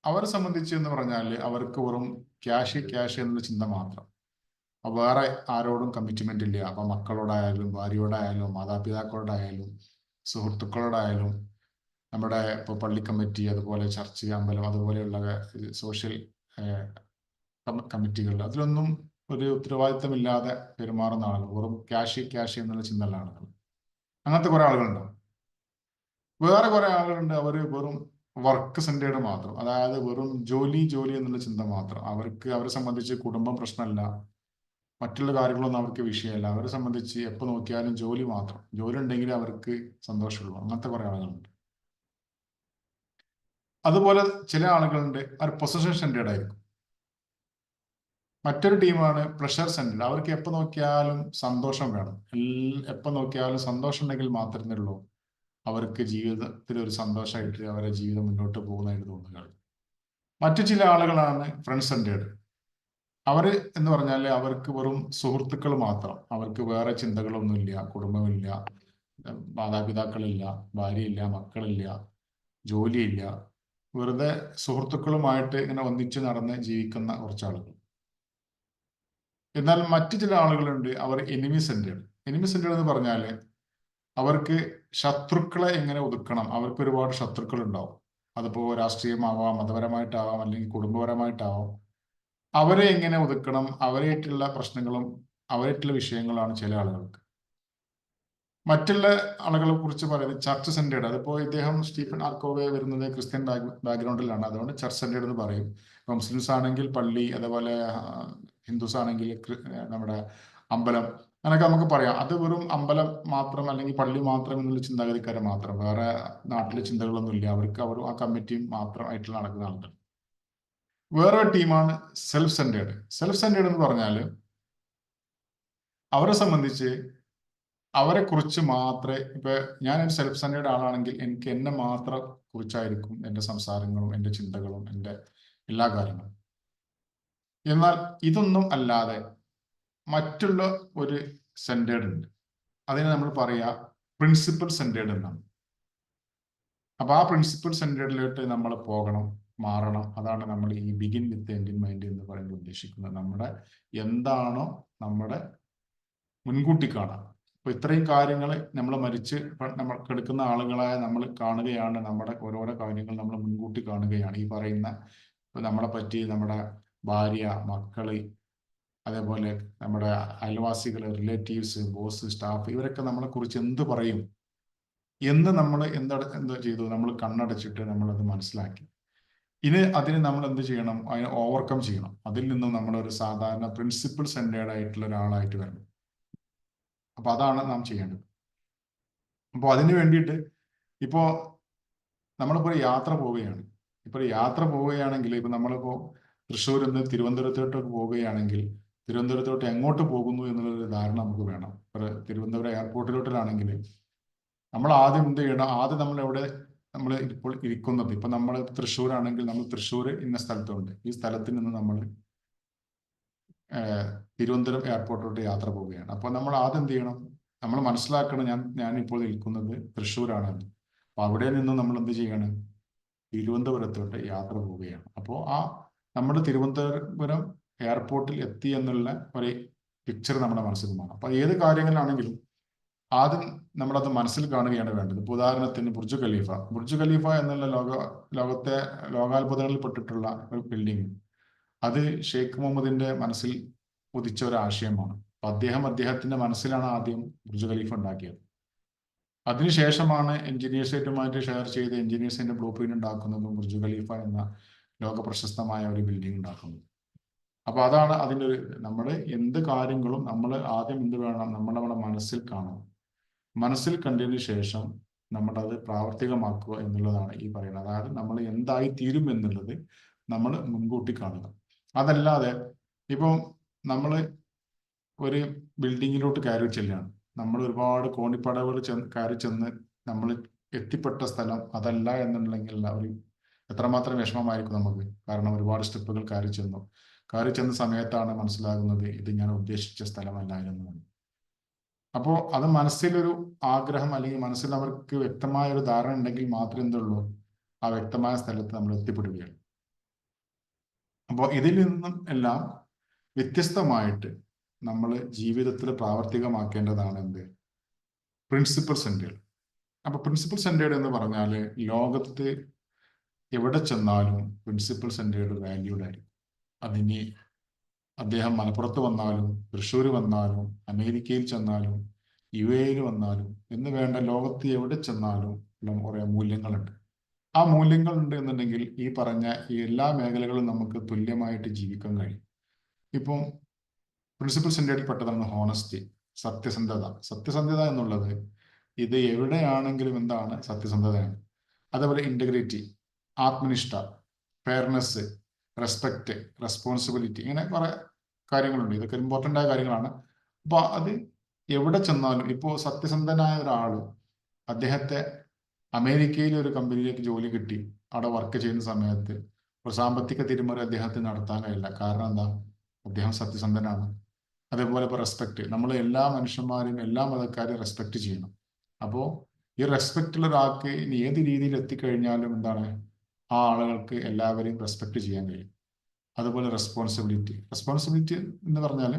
Speaker 2: അവരെ സംബന്ധിച്ച് എന്ന് പറഞ്ഞാൽ അവർക്ക് വെറും ക്യാഷ് എന്നുള്ള ചിന്ത മാത്രം. വേറെ ആരോടും കമ്മിറ്റ്മെന്റ് ഇല്ല. അപ്പൊ മക്കളോടായാലും ഭാര്യയോടായാലും മാതാപിതാക്കളോടായാലും സുഹൃത്തുക്കളോടായാലും നമ്മുടെ ഇപ്പോൾ പള്ളി കമ്മിറ്റി, അതുപോലെ ചർച്ച്, അമ്പലം, അതുപോലെയുള്ള സോഷ്യൽ കമ്മിറ്റികൾ, അതിലൊന്നും ഒരു ഉത്തരവാദിത്തമില്ലാതെ പെരുമാറുന്ന ആളുകൾ, വെറും ക്യാഷ് എന്നുള്ള ചിന്തയുള്ള ആളുകൾ. അങ്ങനത്തെ കുറെ ആളുകളുണ്ടാവും. വേറെ കുറെ ആളുകളുണ്ട്, അവർ വെറും വർക്ക് സെന്റേഡ് മാത്രം. അതായത് വെറും ജോലി എന്നുള്ള ചിന്ത മാത്രം. അവരെ സംബന്ധിച്ച് കുടുംബം പ്രശ്നമല്ല, മറ്റുള്ള കാര്യങ്ങളൊന്നും അവർക്ക് വിഷയമല്ല. അവരെ സംബന്ധിച്ച് എപ്പോൾ നോക്കിയാലും ജോലി മാത്രം. ജോലി ഉണ്ടെങ്കിൽ അവർക്ക് സന്തോഷമുള്ളൂ. അങ്ങനത്തെ കുറെ ആളുകളുണ്ട്. അതുപോലെ ചില ആളുകളുണ്ട്, അവർ പൊസഷൻ സെന്റേഡ് ആയിരിക്കും. മറ്റൊരു ടീമാണ് പ്ലഷർ സെന്റേഡ്. അവർക്ക് എപ്പോൾ നോക്കിയാലും സന്തോഷം വേണം. എപ്പോൾ നോക്കിയാലും സന്തോഷം ഉണ്ടെങ്കിൽ മാത്രമേ ഉള്ളൂ അവർക്ക് ജീവിതത്തിൽ ഒരു സന്തോഷമായിട്ട് അവരുടെ ജീവിതം മുന്നോട്ട് പോകുന്നതായിട്ട് തോന്നുക. മറ്റു ചില ആളുകളാണ് ഫ്രണ്ട് സെന്റേഡ്. അവര് എന്ന് പറഞ്ഞാൽ അവർക്ക് വെറും സുഹൃത്തുക്കൾ മാത്രം, അവർക്ക് വേറെ ചിന്തകളൊന്നുമില്ല, കുടുംബമില്ല, മാതാപിതാക്കളില്ല, ഭാര്യയില്ല, മക്കളില്ല, ജോലിയില്ല, വെറുതെ സുഹൃത്തുക്കളുമായിട്ട് ഇങ്ങനെ ഒന്നിച്ച് നടന്ന് ജീവിക്കുന്ന കുറച്ച് ആളുകൾ. എന്നാൽ മറ്റു ചില ആളുകളുണ്ട്, അവർ എനിമി സെന്റേഡ്. എനിമി സെന്റേഡ് എന്ന് പറഞ്ഞാൽ അവർക്ക് ശത്രുക്കളെ എങ്ങനെ ഒതുക്കണം, അവർക്ക് ഒരുപാട് ശത്രുക്കൾ ഉണ്ടാവും. അതിപ്പോ രാഷ്ട്രീയമാവാം, മതപരമായിട്ടാവാം, അല്ലെങ്കിൽ കുടുംബപരമായിട്ടാവാം. അവരെ എങ്ങനെ ഒതുക്കണം, അവരായിട്ടുള്ള പ്രശ്നങ്ങളും അവരായിട്ടുള്ള വിഷയങ്ങളാണ് ചില ആളുകൾക്ക്. മറ്റുള്ള ആളുകളെ കുറിച്ച് പറയുന്നത് ചർച്ച് സെന്റേഡ്. അതിപ്പോ ഇദ്ദേഹം സ്റ്റീഫൻ ആർക്കോവെ വരുന്നത് ക്രിസ്ത്യൻ ബാക്ക്ഗ്രൗണ്ടിലാണ്, അതുകൊണ്ട് ചർച്ച് സെന്റേഡ് എന്ന് പറയും. ഇപ്പൊ മുസ്ലിംസ് ആണെങ്കിൽ പള്ളി, അതുപോലെ ഹിന്ദുസ് ആണെങ്കിൽ നമ്മുടെ അമ്പലം, അങ്ങനെയൊക്കെ നമുക്ക് പറയാം. അത് വെറും അമ്പലം മാത്രം അല്ലെങ്കിൽ പള്ളി മാത്രം എന്നുള്ള ചിന്താഗതിക്കാരെ മാത്രം, വേറെ നാട്ടിലെ ചിന്തകളൊന്നുമില്ല അവർക്ക്. അവർ ആ കമ്മിറ്റിയും മാത്രമായിട്ട് നടക്കുന്ന ആളുകൾ. വേറെ ടീമാണ് സെൽഫ് സെന്റേഡ്. സെൽഫ് സെന്റേഡ് എന്ന് പറഞ്ഞാൽ അവരെ സംബന്ധിച്ച് അവരെ കുറിച്ച് മാത്രമേ, ഇപ്പൊ ഞാനൊരു സെൽഫ് സെന്റേഡ് ആളാണെങ്കിൽ എനിക്ക് എന്നെ മാത്രം കുറിച്ചായിരിക്കും എൻ്റെ സംസാരങ്ങളും എൻ്റെ ചിന്തകളും എൻ്റെ എല്ലാ കാര്യങ്ങളും. എന്നാൽ ഇതൊന്നും അല്ലാതെ മറ്റുള്ള ഒരു സെന്റേഡ് ഉണ്ട്, അതിനെ നമ്മൾ പറയാ പ്രിൻസിപ്പൽ സെന്റേഡ് എന്നാണ്. അപ്പൊ ആ പ്രിൻസിപ്പൽ സെന്റേഡിലോട്ട് നമ്മൾ പോകണം, മാറണം. അതാണ് നമ്മൾ ഈ begin with end in mind എന്ന് പറയുന്നത് ഉദ്ദേശിക്കുന്നത്. നമ്മുടെ എന്താണോ നമ്മുടെ മുൻകൂട്ടി കാണാം. അപ്പൊ ഇത്രയും കാര്യങ്ങൾ നമ്മൾ മരിച്ച് നമ്മൾ കിടക്കുന്ന ആളുകളായ നമ്മൾ കാണുകയാണ്, നമ്മുടെ ഓരോരോ കാര്യങ്ങൾ നമ്മൾ മുൻകൂട്ടി കാണുകയാണ്. ഈ പറയുന്ന നമ്മളെ പറ്റി നമ്മുടെ ഭാര്യ, മക്കള്, അതേപോലെ നമ്മുടെ അയൽവാസികൾ, റിലേറ്റീവ്സ്, ബോസ്, സ്റ്റാഫ്, ഇവരൊക്കെ നമ്മളെ കുറിച്ച് എന്ത് പറയും എന്ന് നമ്മൾ എന്താ ചെയ്തു, നമ്മൾ കണ്ണടച്ചിട്ട് നമ്മളത് മനസ്സിലാക്കി. അതിന് നമ്മൾ എന്ത് ചെയ്യണം, അതിനെ ഓവർകം ചെയ്യണം. അതിൽ നിന്നും നമ്മളൊരു സാധാരണ പ്രിൻസിപ്പിൾ സെന്റേഡ് ആയിട്ടുള്ള ഒരാളായിട്ട് വരണം. അപ്പൊ അതാണ് നാം ചെയ്യേണ്ടത്. അപ്പോൾ അതിന് വേണ്ടിയിട്ട് ഇപ്പോ നമ്മളിപ്പോൾ യാത്ര പോവുകയാണ്. ഇപ്പൊ നമ്മളിപ്പോ തൃശ്ശൂരിൽ നിന്ന് തിരുവനന്തപുരത്തോട്ടൊക്കെ പോവുകയാണെങ്കിൽ തിരുവനന്തപുരത്തോട്ട് എങ്ങോട്ട് പോകുന്നു എന്നുള്ളൊരു ധാരണ നമുക്ക് വേണം. തിരുവനന്തപുരം എയർപോർട്ടിലോട്ടിലാണെങ്കിൽ നമ്മൾ ആദ്യം എന്ത് ചെയ്യണം, ആദ്യം നമ്മൾ ഇപ്പോൾ ഇരിക്കുന്നത്, ഇപ്പൊ നമ്മൾ തൃശ്ശൂരാണെങ്കിൽ നമ്മൾ തൃശ്ശൂർ ഇന്ന സ്ഥലത്തുണ്ട്, ഈ സ്ഥലത്ത് നിന്ന് നമ്മൾ തിരുവനന്തപുരം എയർപോർട്ടിലോട്ട് യാത്ര പോവുകയാണ്. അപ്പൊ നമ്മൾ ആദ്യം എന്ത് ചെയ്യണം, നമ്മൾ മനസ്സിലാക്കണം ഞാനിപ്പോൾ നിൽക്കുന്നത് തൃശ്ശൂരാണെന്ന്. അപ്പൊ അവിടെ നിന്ന് നമ്മൾ എന്ത് ചെയ്യണം, തിരുവനന്തപുരത്തോട്ട് യാത്ര പോവുകയാണ്. അപ്പോൾ നമ്മൾ തിരുവനന്തപുരം എയർപോർട്ടിൽ എത്തി എന്നുള്ള ഒരു പിക്ചർ നമ്മുടെ മനസ്സിൽ വേണം. അപ്പൊ ഏത് കാര്യങ്ങളിലാണെങ്കിലും ആദ്യം നമ്മളത് മനസ്സിൽ കാണുകയാണ് വേണ്ടത്. ഇപ്പൊ ഉദാഹരണത്തിന് ബുർജ് ഖലീഫ എന്നുള്ള ലോകത്തെ ലോകാത്ഭുതങ്ങളിൽ പെട്ടിട്ടുള്ള ഒരു ബിൽഡിംഗ്, അത് ഷെയ്ഖ് മുഹമ്മദിന്റെ മനസ്സിൽ ഉദിച്ച ഒരു ആശയമാണ്. അപ്പൊ അദ്ദേഹത്തിന്റെ മനസ്സിലാണ് ആദ്യം ബുർജ് ഖലീഫ ഉണ്ടാക്കിയത്. അതിനുശേഷമാണ് എഞ്ചിനീയേഴ്സുമായിട്ട് ഷെയർ ചെയ്ത് എഞ്ചിനീയേഴ്സിന്റെ ബ്ലൂ പ്രിന്റ് ഉണ്ടാക്കുന്നതും ബുർജ് ഖലീഫ എന്ന ലോക പ്രശസ്തമായ ഒരു ബിൽഡിംഗ് ഉണ്ടാക്കുന്നത്. അപ്പൊ അതാണ് അതിൻ്റെ ഒരു, നമ്മൾ എന്ത് കാര്യങ്ങളും നമ്മൾ ആദ്യം എന്ത് വേണം, നമ്മുടെ മനസ്സിൽ കാണണം. മനസ്സിൽ കണ്ടതിന് ശേഷം നമ്മളത് പ്രാവർത്തികമാക്കുക എന്നുള്ളതാണ് ഈ പറയുന്നത്. അതായത് നമ്മൾ എന്തായി തീരും എന്നുള്ളത് നമ്മൾ മുൻകൂട്ടി കാണുക. അതല്ലാതെ ഇപ്പം നമ്മൾ ഒരു ബിൽഡിങ്ങിലോട്ട് കയറി ചെല്ലുകയാണ്, നമ്മൾ ഒരുപാട് കോണിപ്പടവുകൾ കയറി ചെന്ന് നമ്മൾ എത്തിപ്പെട്ട സ്ഥലം അതല്ല എന്നുണ്ടെങ്കിൽ എത്രമാത്രം വിഷമമായിരിക്കും നമുക്ക്. കാരണം ഒരുപാട് സ്റ്റെപ്പുകൾ കയറി ചെന്ന സമയത്താണ് മനസ്സിലാകുന്നത് ഇത് ഞാൻ ഉദ്ദേശിച്ച സ്ഥലമല്ലായിരുന്നു. അപ്പോൾ അത് മനസ്സിലൊരു ആഗ്രഹം അല്ലെങ്കിൽ മനസ്സിൽ അവർക്ക് വ്യക്തമായ ഒരു ധാരണ ഉണ്ടെങ്കിൽ മാത്രമേ എന്തുള്ളൂ, ആ വ്യക്തമായ സ്ഥലത്ത് നമ്മൾ എത്തിപ്പെടുകയുള്ളൂ. അപ്പോൾ ഇതിൽ നിന്നും എല്ലാം വ്യത്യസ്തമായിട്ട് നമ്മൾ ജീവിതത്തിൽ പ്രാവർത്തികമാക്കേണ്ടതാണ് എന്ത്, പ്രിൻസിപ്പൽ സെന്റേഡ്. അപ്പൊ പ്രിൻസിപ്പൽ സെന്റേഡ് എന്ന് പറഞ്ഞാൽ ലോകത്ത് എവിടെ ചെന്നാലും പ്രിൻസിപ്പൽ സെന്റേഡ് വാല്യൂഡ് ആയിരിക്കും. അതിന് അദ്ദേഹം മലപ്പുറത്ത് വന്നാലും തൃശ്ശൂർ വന്നാലും അമേരിക്കയിൽ ചെന്നാലും UAE വന്നാലും എന്ന് വേണ്ട, ലോകത്ത് എവിടെ ചെന്നാലും കുറെ മൂല്യങ്ങളുണ്ട്. ആ മൂല്യങ്ങൾ ഉണ്ട് എന്നുണ്ടെങ്കിൽ ഈ പറഞ്ഞ ഈ എല്ലാ മേഖലകളും നമുക്ക് തുല്യമായിട്ട് ജീവിക്കാൻ കഴിയും. ഇപ്പം പ്രിൻസിപ്പൽ സെന്റേഡിൽ പെട്ടതാണ് ഹോണസ്റ്റി, സത്യസന്ധത എന്നുള്ളത്. ഇത് എവിടെയാണെങ്കിലും എന്താണ് സത്യസന്ധതയാണ്. അതേപോലെ ഇന്റഗ്രിറ്റി, ആത്മനിഷ്ഠ, ഫെയർനെസ്, റെസ്പെക്ട്, റെസ്പോൺസിബിലിറ്റി, ഇങ്ങനെ കുറെ കാര്യങ്ങളുണ്ട്. ഇതൊക്കെ ഇമ്പോർട്ടൻ്റ് ആയ കാര്യങ്ങളാണ്. അപ്പൊ അത് എവിടെ ചെന്നാലും, ഇപ്പോൾ സത്യസന്ധനായ ഒരാൾ, അദ്ദേഹത്തെ അമേരിക്കയിലെ ഒരു കമ്പനിയിലേക്ക് ജോലി കിട്ടി, അവിടെ വർക്ക് ചെയ്യുന്ന സമയത്ത് ഒരു സാമ്പത്തിക തിരിമറി അദ്ദേഹത്തിന് നടത്താൻ കഴിയില്ല. കാരണം എന്താ? അദ്ദേഹം സത്യസന്ധനാണ്. അതേപോലെ ഇപ്പോൾ റെസ്പെക്ട്, നമ്മൾ എല്ലാ മനുഷ്യന്മാരെയും എല്ലാ മതക്കാരെയും റെസ്പെക്ട് ചെയ്യണം. അപ്പോൾ ഈ റെസ്പെക്റ്റുള്ള ഒരാൾക്ക് ഇനി ഏത് രീതിയിൽ എത്തിക്കഴിഞ്ഞാലും എന്താണ്, ആ ആളുകൾക്ക് എല്ലാവരെയും റെസ്പെക്ട് ചെയ്യാൻ കഴിയും. അതുപോലെ റെസ്പോൺസിബിലിറ്റി എന്ന് പറഞ്ഞാൽ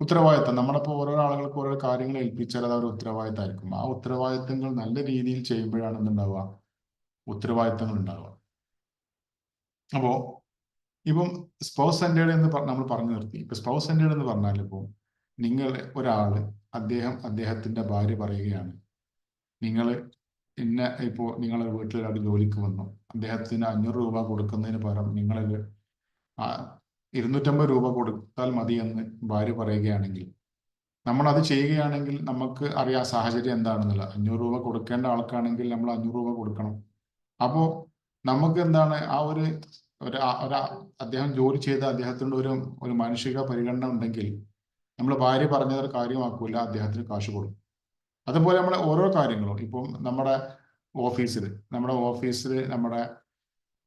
Speaker 2: ഉത്തരവാദിത്തം. നമ്മളിപ്പോൾ ഓരോ ആളുകൾക്ക് ഓരോ കാര്യങ്ങൾ ഏൽപ്പിച്ചാൽ അത് ഒരു ഉത്തരവാദിത്തമായിരിക്കും. ആ ഉത്തരവാദിത്തങ്ങൾ നല്ല രീതിയിൽ ചെയ്യുമ്പോഴാണ് എന്തുണ്ടാവുക, ഉത്തരവാദിത്തങ്ങൾ ഉണ്ടാവുക. അപ്പോൾ ഇപ്പം സ്പൗസ് സെന്റേഡ് എന്ന് നമ്മൾ പറഞ്ഞു നിർത്തി. ഇപ്പൊ സ്പൗസ് സെന്റേഡ് എന്ന് പറഞ്ഞാൽ ഇപ്പോൾ നിങ്ങൾ ഒരാള് അദ്ദേഹത്തിന്റെ ഭാര്യ പറയുകയാണ്, നിങ്ങൾ ഇപ്പോൾ നിങ്ങളെ വീട്ടിലൊരാൾ ജോലിക്ക് വന്നു, അദ്ദേഹത്തിന് 500 രൂപ കൊടുക്കുന്നതിന് പകരം നിങ്ങളൊരു 250 രൂപ കൊടുത്താൽ മതി എന്ന് ഭാര്യ പറയുകയാണെങ്കിൽ, നമ്മൾ അത് ചെയ്യുകയാണെങ്കിൽ നമുക്ക് അറിയാം സാഹചര്യം എന്താണെന്നുള്ളത്. 500 രൂപ കൊടുക്കേണ്ട ആൾക്കാണെങ്കിൽ നമ്മൾ 500 രൂപ കൊടുക്കണം. അപ്പോൾ നമുക്ക് എന്താണ്, ആ ഒരു അദ്ദേഹം ജോലി ചെയ്ത അദ്ദേഹത്തിൻ്റെ ഒരു മാനുഷിക പരിഗണന ഉണ്ടെങ്കിൽ നമ്മൾ ഭാര്യ പറഞ്ഞതൊരു കാര്യമാക്കൂല, അദ്ദേഹത്തിന് കാശ് കൊടുക്കും. അതുപോലെ നമ്മളെ ഓരോ കാര്യങ്ങളും ഇപ്പം നമ്മുടെ ഓഫീസിൽ നമ്മുടെ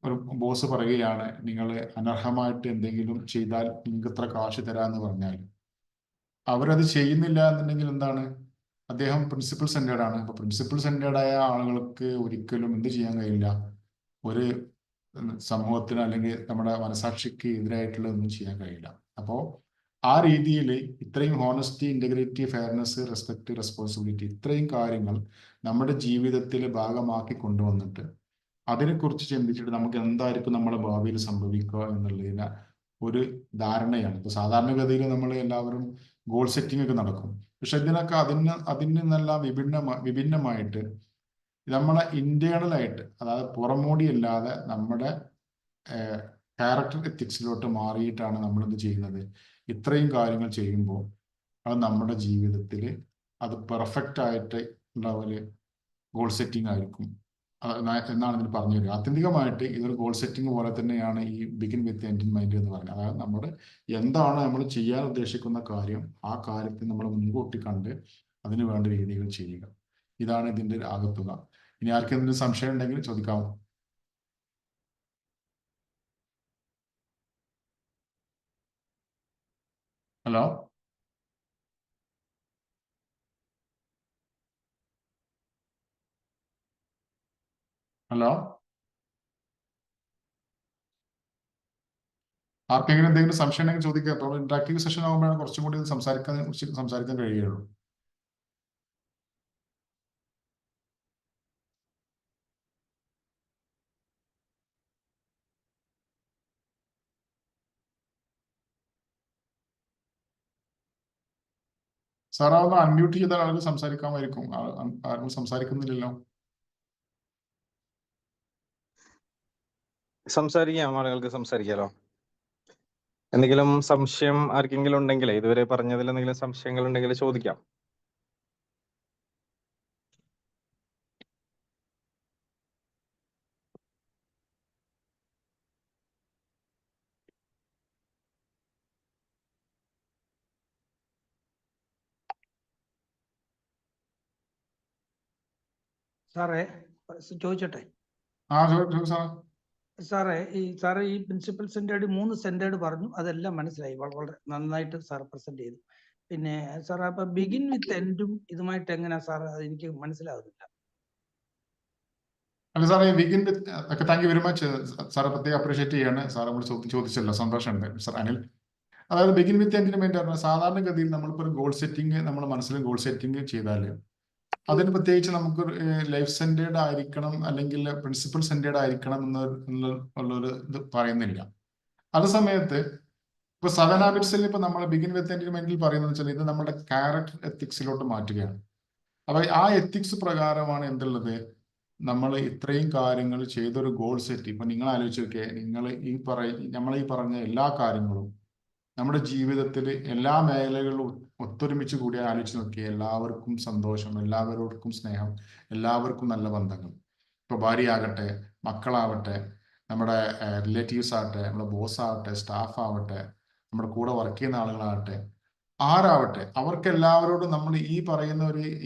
Speaker 2: ഒരു ബോസ് പറയുകയാണ്, നിങ്ങൾ അനർഹമായിട്ട് എന്തെങ്കിലും ചെയ്താൽ നിങ്ങൾക്ക് ഇത്ര കാശ് തരാമെന്ന് പറഞ്ഞാൽ അവരത് ചെയ്യുന്നില്ല എന്നുണ്ടെങ്കിൽ എന്താണ്, അദ്ദേഹം പ്രിൻസിപ്പൽ സെന്റേർഡാണ്. അപ്പൊ പ്രിൻസിപ്പൽ സെന്റേർഡായ ആളുകൾക്ക് ഒരിക്കലും എന്ത് ചെയ്യാൻ കഴിയില്ല, ഒരു സമൂഹത്തിന് അല്ലെങ്കിൽ നമ്മുടെ മനസാക്ഷിക്ക് എതിരായിട്ടുള്ള ഒന്നും ചെയ്യാൻ കഴിയില്ല. അപ്പോൾ ആ രീതിയിൽ ഇത്രയും honesty, integrity, fairness, respect, responsibility, ഇത്രയും കാര്യങ്ങൾ നമ്മുടെ ജീവിതത്തിൽ ഭാഗമാക്കി കൊണ്ടുവന്നിട്ട് അതിനെക്കുറിച്ച് ചിന്തിച്ചിട്ട് നമുക്ക് എന്തായിരിക്കും നമ്മുടെ ഭാവിയിൽ സംഭവിക്കുക എന്നുള്ളതിന് ഒരു ധാരണയാണ്. ഇപ്പൊ സാധാരണഗതിയിൽ നമ്മൾ എല്ലാവരും ഗോൾ സെറ്റിംഗ് ഒക്കെ നടക്കും. പക്ഷെ ഇതിനൊക്കെ അതിൽ നിന്നെല്ലാം വിഭിന്നമായിട്ട് നമ്മളെ ഇന്റേണലായിട്ട്, അതായത് പുറമോടിയല്ലാതെ നമ്മുടെ ക്യാരക്ടർ എത്തിക്സിലോട്ട് മാറിയിട്ടാണ് നമ്മൾ എന്ത് ചെയ്യുന്നത്. ഇത്രയും കാര്യങ്ങൾ ചെയ്യുമ്പോൾ അത് നമ്മുടെ ജീവിതത്തിൽ അത് പെർഫെക്റ്റ് ആയിട്ട് ഉള്ള ഒരു ഗോൾ സെറ്റിംഗ് ആയിരിക്കും എന്നാണ് ഇതിന് പറഞ്ഞു തരിക. ആത്യന്തികമായിട്ട് ഇതൊരു ഗോൾ സെറ്റിംഗ് പോലെ തന്നെയാണ് ഈ begin with end in mind എന്ന് പറയുന്നത്. അതായത് നമ്മുടെ എന്താണ് നമ്മൾ ചെയ്യാൻ ഉദ്ദേശിക്കുന്ന കാര്യം, ആ കാര്യത്തെ നമ്മൾ മുൻകൂട്ടി കണ്ട് അതിന് വേണ്ട രീതികൾ ചെയ്യുക. ഇതാണ് ഇതിന്റെ ആകത്തുക. ഇനി ആർക്കെന്തെങ്കിലും സംശയം ഉണ്ടെങ്കിൽ ചോദിക്കാമോ? ഹലോ, ഹലോ, ആർക്കെങ്കിലും എന്തെങ്കിലും സംശയം ഉണ്ടെങ്കിൽ ചോദിക്കുക. അപ്പോൾ ഇന്ററാക്റ്റീവ് സെഷൻ ആകുമ്പോഴാണ് കുറച്ചും കൂടി സംസാരിക്കാൻ കഴിയുള്ളൂ. സാറാ ഒന്ന് അൺമ്യൂട്ട് ചെയ്താൽ ആളുകൾ സംസാരിക്കാമായിരിക്കും. ആരും സംസാരിക്കുന്നില്ലല്ലോ.
Speaker 4: സംസാരിക്കാം, ആളുകൾക്ക് സംസാരിക്കാലോ. എന്തെങ്കിലും സംശയം ആർക്കെങ്കിലും ഉണ്ടെങ്കിൽ, ഇതുവരെ പറഞ്ഞതിൽ എന്തെങ്കിലും സംശയങ്ങൾ ഉണ്ടെങ്കിൽ ചോദിക്കാം.
Speaker 5: സാറേ ചോദിച്ചോട്ടെ? സാറേ ഈ പ്രിൻസിപ്പൽ സെന്റേർഡ് 3 സെന്റേർഡ് പറഞ്ഞു, അതെല്ലാം മനസ്സിലായി, വളരെ നന്നായിട്ട് സാർ പ്രസന്റ് ചെയ്തു. പിന്നെ സാർ അപ്പൊ ബിഗിൻ വിത്ത് എൻഡും ഇതുമായിട്ട് എങ്ങനെയാ സാർ, അത് എനിക്ക് മനസ്സിലാവുന്നില്ല.
Speaker 2: അല്ല സാറേ, ബിഗിൻ വിത്ത് ഒക്കെ താങ്ക് യു വെരി മച്ച് സാറെ, പ്രത്യേകം അപ്രീഷിയേറ്റ് ചെയ്യാണ്. സാർ നമ്മൾ ചോദിച്ചല്ലോ, സന്തോഷമുണ്ട് സാർ അനിൽ. അതായത് ബിഗിൻ വിത്ത് എൻഡിന് വേണ്ടി പറഞ്ഞാൽ സാധാരണഗതിയിൽ നമ്മളിപ്പോൾ ഒരു ഗോൾ സെറ്റിംഗ്, നമ്മുടെ മനസ്സിൽ ഗോൾ സെറ്റിംഗ് ചെയ്താൽ അതിന് പ്രത്യേകിച്ച് നമുക്ക് ലൈഫ് സെന്റേർഡ് ആയിരിക്കണം അല്ലെങ്കിൽ പ്രിൻസിപ്പൽ സെന്റേർഡ് ആയിരിക്കണം എന്നുള്ളൊരു ഇത് പറയുന്നില്ല. അതേ സമയത്ത് ഇപ്പൊ 7 ഹാബിറ്റ്സിൽ ഇപ്പൊ നമ്മൾ ബിഗിൻ വിത്ത് എൻഡിന് വേണ്ടി പറയുന്നത് വെച്ചാൽ ഇത് നമ്മുടെ ക്യാരക്ടർ എത്തിക്സിലോട്ട് മാറ്റുകയാണ്. അപ്പൊ ആ എത്തിക്സ് പ്രകാരമാണ് എന്തുള്ളത്, നമ്മൾ ഇത്രയും കാര്യങ്ങൾ ചെയ്തൊരു ഗോൾ സെറ്റ്. ഇപ്പൊ നിങ്ങൾ ആലോചിച്ച് നോക്കിയേ, നമ്മൾ ഈ പറഞ്ഞ എല്ലാ കാര്യങ്ങളും നമ്മുടെ ജീവിതത്തിൽ എല്ലാ മേഖലകളിലും ഒത്തൊരുമിച്ച് കൂടി ആലോചിച്ച് നോക്കിയേ, എല്ലാവർക്കും സന്തോഷം, എല്ലാവർക്കും സ്നേഹം, എല്ലാവർക്കും നല്ല ബന്ധങ്ങൾ. ഇപ്പൊ ഭാര്യയാകട്ടെ, മക്കളാവട്ടെ, നമ്മുടെ റിലേറ്റീവ്സ് ആവട്ടെ, നമ്മുടെ ബോസ് ആവട്ടെ, സ്റ്റാഫ് ആവട്ടെ, നമ്മുടെ കൂടെ വർക്ക് ചെയ്യുന്ന ആളുകളാവട്ടെ, ആരാവട്ടെ, അവർക്ക് എല്ലാവരോടും നമ്മൾ ഈ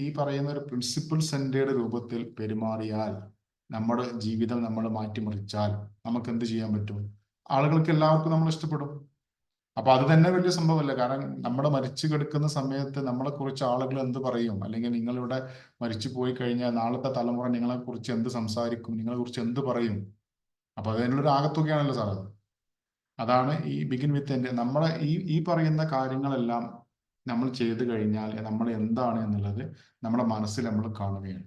Speaker 2: പറയുന്ന ഒരു പ്രിൻസിപ്പൽ സെന്റേർഡ് രൂപത്തിൽ പെരുമാറിയാൽ, നമ്മുടെ ജീവിതം നമ്മൾ മാറ്റിമറിച്ചാൽ നമുക്ക് എന്ത് ചെയ്യാൻ പറ്റും? ആളുകൾക്ക് എല്ലാവർക്കും നമ്മൾ ഇഷ്ടപ്പെടും. അപ്പൊ അത് തന്നെ വലിയ സംഭവമല്ല. കാരണം നമ്മുടെ മരിച്ചു കിടക്കുന്ന സമയത്ത് നമ്മളെ കുറിച്ച് ആളുകൾ എന്ത് പറയും, അല്ലെങ്കിൽ നിങ്ങളിവിടെ മരിച്ചു പോയി കഴിഞ്ഞാൽ നാളത്തെ തലമുറ നിങ്ങളെ കുറിച്ച് എന്ത് സംസാരിക്കും, നിങ്ങളെ കുറിച്ച് എന്ത് പറയും. അപ്പൊ അതിനുള്ളൊരു ആകത്തുകയാണല്ലോ സാർ അത്. അതാണ് ഈ ബിഗിൻ വിത്ത് എൻഡ്. നമ്മളെ ഈ പറയുന്ന കാര്യങ്ങളെല്ലാം നമ്മൾ ചെയ്തു കഴിഞ്ഞാൽ നമ്മൾ എന്താണ് എന്നുള്ളത് നമ്മുടെ മനസ്സിൽ നമ്മൾ കാണുകയാണ്.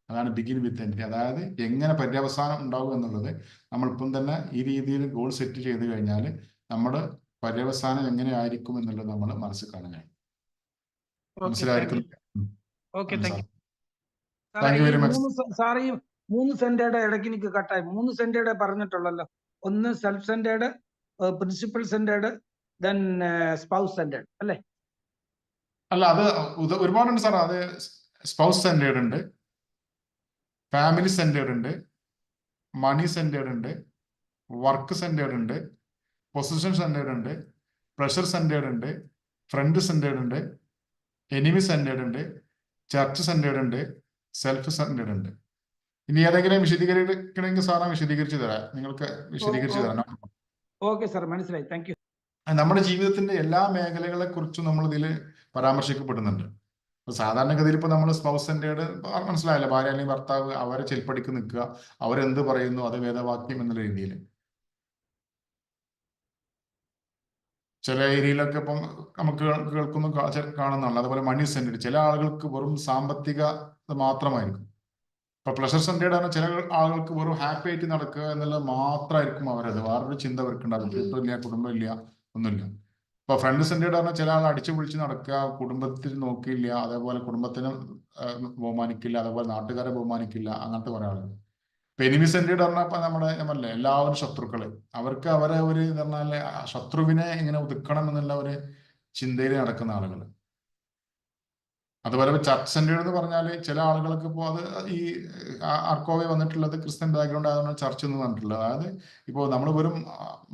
Speaker 2: അതാണ് ബിഗിൻ വിത്ത് എൻഡ്. അതായത് എങ്ങനെ പര്യവസാനം ഉണ്ടാവും എന്നുള്ളത് നമ്മളിപ്പം തന്നെ ഈ രീതിയിൽ ഗോൾ സെറ്റ് ചെയ്ത് കഴിഞ്ഞാൽ നമ്മുടെ പര്യവസാനം എങ്ങനെ ആയിരിക്കും എന്നുള്ളത് നമ്മൾ മനസ്സിൽ കാണുകയാണ്. മനസ്സിലായിരിക്കും.
Speaker 5: Okay, thank you.
Speaker 2: Thank you very much.
Speaker 5: Sir ഈ 3 സെന്റേഡ് ഇടയ്ക്ക് എനിക്ക് കട്ടായി. 3 സെന്റേഡ് പറഞ്ഞിട്ടുള്ളല്ലോ. ഒന്ന് self centred, principal centred, then spouse centred അല്ലേ?
Speaker 2: അല്ല, അത് ഒരുപാടുണ്ട് സാർ. അത് സ്പൗസ് സെന്റേഡ് ഉണ്ട്, ഫാമിലി സെന്റേഡ് ഉണ്ട്, മണി സെന്റേഡ് ഉണ്ട്, വർക്ക് സെന്റേഡ് ഉണ്ട്, പൊസിഷൻ സെന്റേഡ് ഉണ്ട്, പ്രഷർ സെന്റേഡ് ഉണ്ട്, ഫ്രണ്ട് സെന്റേഡ് ഉണ്ട്, എനിമി സെന്റേഡ് ഉണ്ട്, ചർച്ച് സെന്റേഡ് ഉണ്ട്, സെൽഫ് സെന്റേഡ് ഉണ്ട്. ഇനി ഏതെങ്കിലും വിശദീകരിക്കണമെങ്കിൽ സാറാ വിശദീകരിച്ചു തരാം. നിങ്ങൾക്ക് വിശദീകരിച്ചു തരാം.
Speaker 5: ഓക്കെ സാർ, മനസ്സിലായി. Thank you.
Speaker 2: നമ്മുടെ ജീവിതത്തിന്റെ എല്ലാ മേഖലകളെ കുറിച്ചും നമ്മൾ ഇതിൽ പരാമർശിക്കപ്പെടുന്നുണ്ട്. സാധാരണഗതിയിൽ ഇപ്പൊ നമ്മൾ സ്പൗസ് സെന്റേഡ് മനസ്സിലായല്ലോ, ഭാര്യ അല്ലെങ്കിൽ ഭർത്താവ് അവരെ ചെൽപ്പടിക്ക് നിൽക്കുക, അവരെന്ത് പറയുന്നു അത് വേദവാക്യം എന്നുള്ള രീതിയിൽ. ചില ഏരിയയിലൊക്കെ ഇപ്പം നമുക്ക് കേൾക്കുന്നു കാണുന്നുണ്ട്. അതുപോലെ മണി സെന്റേഡ് ചില ആളുകൾക്ക് വെറും സാമ്പത്തിക മാത്രമായിരിക്കും. ഇപ്പൊ പ്ലഷർ സെന്റേഡ് ആണ് ചില ആളുകൾക്ക് വെറും ഹാപ്പി ആയിട്ട് നടക്കുക എന്നുള്ളത് മാത്രമായിരിക്കും അവരത്. വേറൊരു ചിന്ത അവർക്കുണ്ടാകും. വീട്ടിലില്ല, കുടുംബമില്ല, ഒന്നുമില്ല. ഇപ്പൊ ഫ്രണ്ട് സെന്റേഡ് പറഞ്ഞാൽ ചില ആൾ അടിച്ചു പൊളിച്ച് നടക്കുക, കുടുംബത്തിൽ നോക്കിയില്ല, അതേപോലെ കുടുംബത്തിനെ ബഹുമാനിക്കില്ല, അതേപോലെ നാട്ടുകാരെ ബഹുമാനിക്കില്ല, അങ്ങനത്തെ കുറെ ആളുകൾ. ഇപ്പൊ എനിമി സെന്റേഡ് പറഞ്ഞപ്പോ നമ്മളല്ലേ എല്ലാവരും ശത്രുക്കള്. അവർക്ക് അവരെ ഒരു എന്ന് പറഞ്ഞാല് ശത്രുവിനെ എങ്ങനെ ഒതുക്കണം എന്നുള്ള ഒരു ചിന്തയിൽ നടക്കുന്ന ആളുകൾ. അതുപോലെ ചർച്ച് സെന്റേഡ് എന്ന് പറഞ്ഞാൽ ചില ആളുകൾക്ക് ഇപ്പോൾ അത് ഈ ആർക്കോവെ വന്നിട്ടുള്ളത് ക്രിസ്ത്യൻ ബാക്ക്ഗ്രൗണ്ട് ആയതുകൊണ്ട് ചർച്ച് എന്ന് പറഞ്ഞിട്ടുള്ളത്. അതായത് ഇപ്പോൾ നമ്മൾ വെറും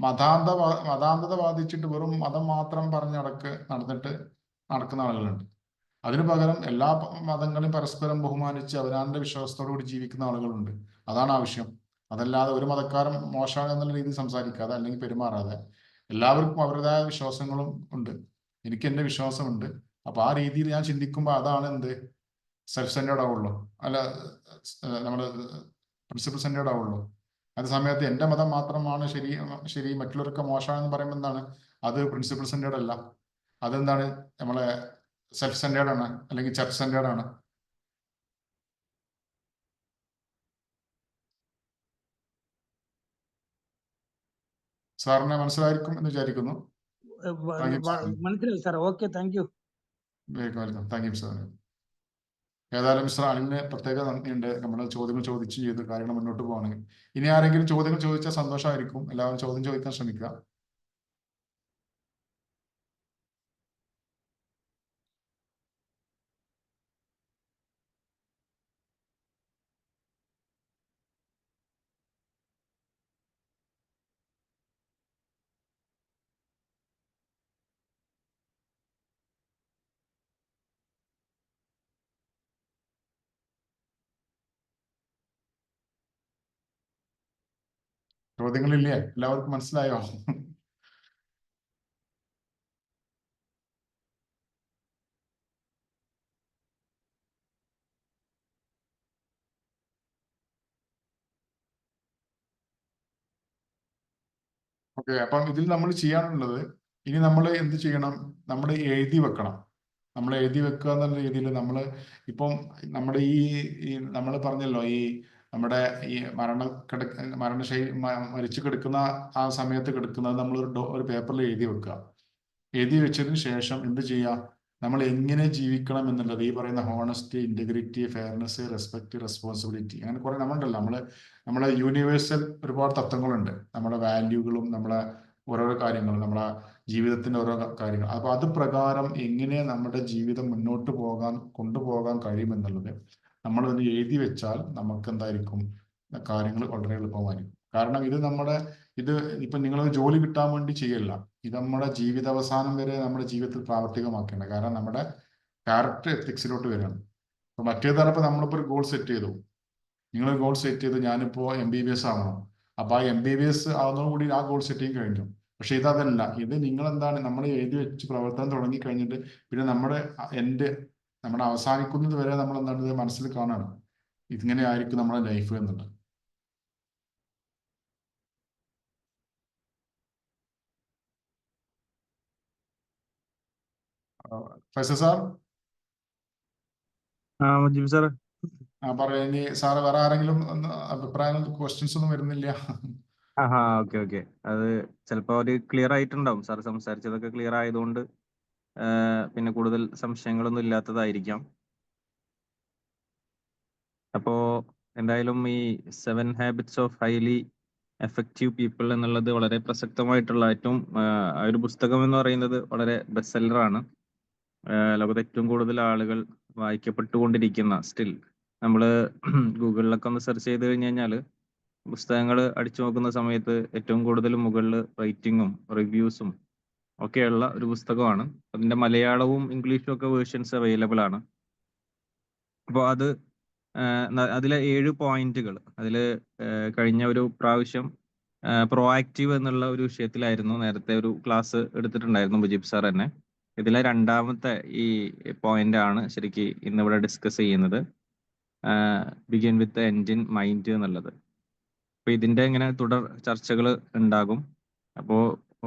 Speaker 2: മതാന്തത ബാധിച്ചിട്ട് വെറും മതം മാത്രം പറഞ്ഞ് നടന്നിട്ട് നടക്കുന്ന ആളുകളുണ്ട്. അതിനു പകരം എല്ലാ മതങ്ങളെയും പരസ്പരം ബഹുമാനിച്ച് അവരാന്റെ വിശ്വാസത്തോടു കൂടി ജീവിക്കുന്ന ആളുകളുണ്ട്. അതാണ് ആവശ്യം. അതല്ലാതെ ഒരു മതക്കാരൻ മോശമാണ് എന്നുള്ള രീതിയിൽ സംസാരിക്കാതെ അല്ലെങ്കിൽ പെരുമാറാതെ എല്ലാവർക്കും അവരുടേതായ വിശ്വാസങ്ങളും ഉണ്ട്. എനിക്ക് എന്റെ വിശ്വാസമുണ്ട്. അപ്പൊ ആ രീതിയിൽ ഞാൻ ചിന്തിക്കുമ്പോൾ അതാണ് എന്ത് സെൽഫ് സെന്റേർഡ് ആവുള്ളൂ, അല്ല നമ്മള് പ്രിൻസിപ്പൽ സെന്റേർഡ് ആവുള്ളൂ. അതേ സമയത്ത് എന്റെ മതം മാത്രമാണ് ശരി മറ്റുള്ളവരൊക്കെ മോശമാണെന്ന് പറയുമ്പോൾ എന്താണ് അത് പ്രിൻസിപ്പൽ സെന്റേർഡ് അല്ല. അതെന്താണ് നമ്മളെ സെൽഫ് സെന്റേർഡ് ആണ്, അല്ലെങ്കിൽ ചർച്ച് സെന്റേർഡ് ആണ്. സാറിനെ മനസ്സിലായിരിക്കും എന്ന് വിചാരിക്കുന്നു.
Speaker 5: മനസ്സിലായി sir. Okay, thank U.
Speaker 2: Welcome. Thank you sir. ഏതായാലും മിസ്റ്റർ അനിലിന് പ്രത്യേക നന്ദിയുണ്ട്. നമ്മൾ ചോദ്യങ്ങൾ ചോദിച്ചു ചെയ്ത് കാര്യങ്ങൾ മുന്നോട്ട് പോവാണെങ്കിൽ. ഇനി ആരെങ്കിലും ചോദ്യങ്ങൾ ചോദിച്ചാൽ സന്തോഷമായിരിക്കും. എല്ലാവരും ചോദ്യം ചോദിക്കാൻ ശ്രമിക്കുക. ചോദ്യങ്ങളില്ലേ? എല്ലാവർക്കും മനസ്സിലായോ? ഓക്കെ, അപ്പം ഇതിൽ നമ്മൾ ചെയ്യാനുള്ളത് ഇനി നമ്മൾ എന്ത് ചെയ്യണം? നമ്മൾ എഴുതി വെക്കണം. നമ്മൾ എഴുതി വെക്കുക എന്നുള്ള രീതിയിൽ നമ്മൾ ഇപ്പം നമ്മുടെ ഈ നമ്മൾ പറഞ്ഞല്ലോ ഈ നമ്മുടെ ഈ മരിച്ചു കിടക്കുന്ന ആ സമയത്ത് കിടക്കുന്നത് നമ്മൾ ഒരു പേപ്പറിൽ എഴുതി വെക്കുക. എഴുതി വെച്ചതിന് ശേഷം എന്ത് ചെയ്യുക? നമ്മൾ എങ്ങനെ ജീവിക്കണം എന്നുള്ളത്, ഈ പറയുന്ന honesty, integrity, fairness, respect, responsibility, അങ്ങനെ കുറെ നമ്മളുണ്ടല്ലോ. നമ്മളെ യൂണിവേഴ്സൽ ഒരുപാട് തത്വങ്ങളുണ്ട്. നമ്മുടെ വാല്യൂകളും നമ്മളെ ഓരോരോ കാര്യങ്ങളും നമ്മളെ ജീവിതത്തിന്റെ ഓരോ കാര്യങ്ങൾ. അപ്പൊ അത് പ്രകാരം എങ്ങനെ നമ്മുടെ ജീവിതം മുന്നോട്ട് കൊണ്ടുപോകാൻ കഴിയുമെന്നുള്ളത് നമ്മളൊന്ന് എഴുതി വെച്ചാൽ നമുക്ക് എന്തായിരിക്കും കാര്യങ്ങൾ വളരെ എളുപ്പമായിരിക്കും. കാരണം ഇത് ഇപ്പൊ നിങ്ങളൊരു ജോലി കിട്ടാൻ വേണ്ടി ചെയ്യല്ല. ഇത് നമ്മുടെ ജീവിതാവസാനം വരെ നമ്മുടെ ജീവിതത്തിൽ പ്രാവർത്തികമാക്കേണ്ട. കാരണം നമ്മുടെ ക്യാരക്ടർ എത്തിക്സിലോട്ട് വരികയാണ്. അപ്പൊ മറ്റേതാണ് ഇപ്പൊ നമ്മളിപ്പോ ഒരു ഗോൾ സെറ്റ് ചെയ്തു. നിങ്ങൾ ഗോൾ സെറ്റ് ചെയ്ത് ഞാനിപ്പോ MBBS ആവണം. അപ്പൊ ആ MBBS ആവുന്നതോടുകൂടി ആ ഗോൾ സെറ്റിംഗ് കഴിഞ്ഞു. പക്ഷെ ഇതല്ല, ഇത് നിങ്ങൾ എന്താണ് നമ്മൾ എഴുതി വെച്ച് പ്രവർത്തനം തുടങ്ങി കഴിഞ്ഞിട്ട് പിന്നെ നമ്മുടെ നമ്മുടെ അവസാനിക്കുന്നത് വരെ നമ്മൾ എന്താണ് ഇത് മനസ്സിൽ കാണണം, ഇങ്ങനെ ആയിരിക്കും നമ്മുടെ ലൈഫ് എന്നുള്ളത്. Faisal sir
Speaker 4: Mujeeb sir.
Speaker 2: പറയാ. ഇനി സാറ് വേറെ ആരെങ്കിലും അഭിപ്രായങ്ങൾ, ക്വസ്റ്റ്യൻസ് ഒന്നും വരുന്നില്ല?
Speaker 4: ഓക്കെ. അത് ചിലപ്പോ ഒരു ക്ലിയർ ആയിട്ടുണ്ടാവും. സാർ സംസാരിച്ചതൊക്കെ ക്ലിയർ ആയതുകൊണ്ട് പിന്നെ കൂടുതൽ സംശയങ്ങളൊന്നും ഇല്ലാത്തതായിരിക്കാം. അപ്പോ എന്തായാലും ഈ 7 habits of highly effective people എന്നുള്ളത് വളരെ പ്രസക്തമായിട്ടുള്ള ഏറ്റവും ഒരു പുസ്തകം എന്ന് പറയുന്നത് വളരെ ബെസ്റ്റ് സെല്ലറാണ്. ലോകത്ത് ഏറ്റവും കൂടുതൽ ആളുകൾ വായിക്കപ്പെട്ടുകൊണ്ടിരിക്കുന്ന, സ്റ്റിൽ നമ്മൾ ഗൂഗിളിലൊക്കെ ഒന്ന് സെർച്ച് ചെയ്ത് കഴിഞ്ഞ് കഴിഞ്ഞാൽ പുസ്തകങ്ങൾ അടിച്ചു നോക്കുന്ന സമയത്ത് ഏറ്റവും കൂടുതൽ മുകളിൽ റേറ്റിങ്ങും റിവ്യൂസും ഒക്കെയുള്ള ഒരു പുസ്തകമാണ്. അതിന്റെ മലയാളവും ഇംഗ്ലീഷും ഒക്കെ വേർഷൻസ് അവൈലബിൾ ആണ്. അപ്പോൾ അതിലെ 7 പോയിന്റുകൾ, അതിൽ കഴിഞ്ഞ ഒരു പ്രാവശ്യം പ്രൊആക്റ്റീവ് എന്നുള്ള ഒരു വിഷയത്തിലായിരുന്നു നേരത്തെ ഒരു ക്ലാസ് എടുത്തിട്ടുണ്ടായിരുന്നു മുജീബ് സാർ തന്നെ. ഇതിലെ 2ാമത്തെ ഈ പോയിന്റ് ആണ് ശരിക്ക് ഇന്നിവിടെ ഡിസ്കസ് ചെയ്യുന്നത്, begin with end in mind എന്നുള്ളത്. അപ്പൊ ഇതിന്റെ ഇങ്ങനെ തുടർ ചർച്ചകൾ ഉണ്ടാകും. അപ്പോൾ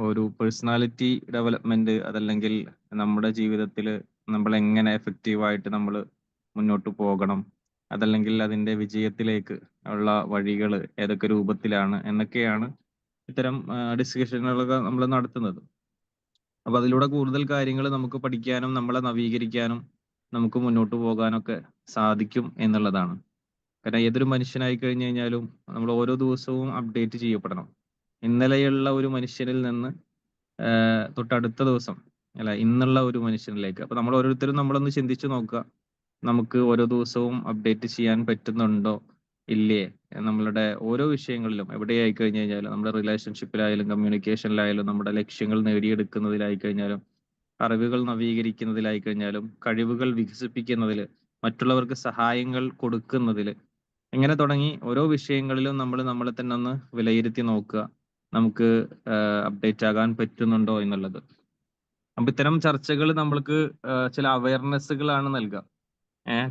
Speaker 4: ഒരു പേഴ്സണാലിറ്റി ഡെവലപ്മെന്റ്, അതല്ലെങ്കിൽ നമ്മുടെ ജീവിതത്തിൽ നമ്മൾ എങ്ങനെ എഫക്റ്റീവായിട്ട് നമ്മൾ മുന്നോട്ട് പോകണം, അതല്ലെങ്കിൽ അതിന്റെ വിജയത്തിലേക്ക് ഉള്ള വഴികൾ ഏതൊക്കെ രൂപത്തിലാണ് എന്നൊക്കെയാണ് ഇത്തരം ഡിസ്കഷനുകളൊക്കെ നമ്മൾ നടത്തുന്നത്. അപ്പൊ അതിലൂടെ കൂടുതൽ കാര്യങ്ങൾ നമുക്ക് പഠിക്കാനും നമ്മളെ നവീകരിക്കാനും നമുക്ക് മുന്നോട്ട് പോകാനൊക്കെ സാധിക്കും എന്നുള്ളതാണ്. കാരണം ഏതൊരു മനുഷ്യനായി കഴിഞ്ഞു കഴിഞ്ഞാലും നമ്മൾ ഓരോ ദിവസവും അപ്ഡേറ്റ് ചെയ്യപ്പെടണം. ഇന്നലെയുള്ള ഒരു മനുഷ്യനിൽ നിന്ന് തൊട്ടടുത്ത ദിവസം അല്ല ഇന്നുള്ള ഒരു മനുഷ്യനിലേക്ക്. അപ്പൊ നമ്മൾ ഓരോരുത്തരും നമ്മളൊന്ന് ചിന്തിച്ചു നോക്കുക, നമുക്ക് ഓരോ ദിവസവും അപ്ഡേറ്റ് ചെയ്യാൻ പറ്റുന്നുണ്ടോ ഇല്ലേ? നമ്മളുടെ ഓരോ വിഷയങ്ങളിലും എവിടെയായി കഴിഞ്ഞു കഴിഞ്ഞാലും, നമ്മുടെ റിലേഷൻഷിപ്പിലായാലും കമ്മ്യൂണിക്കേഷനിലായാലും നമ്മുടെ ലക്ഷ്യങ്ങൾ നേടിയെടുക്കുന്നതിലായി കഴിഞ്ഞാലും അറിവുകൾ നവീകരിക്കുന്നതിലായി കഴിഞ്ഞാലും കഴിവുകൾ വികസിപ്പിക്കുന്നതിൽ, മറ്റുള്ളവർക്ക് സഹായങ്ങൾ കൊടുക്കുന്നതിൽ, ഇങ്ങനെ തുടങ്ങി ഓരോ വിഷയങ്ങളിലും നമ്മൾ നമ്മളെ തന്നെ ഒന്ന് വിലയിരുത്തി നോക്കുക, നമുക്ക് അപ്ഡേറ്റ് ആകാൻ പറ്റുന്നുണ്ടോ എന്നുള്ളത്. അപ്പൊ ഇത്തരം ചർച്ചകൾ നമ്മൾക്ക് ചില അവയർനെസ്സുകളാണ് നൽകുക.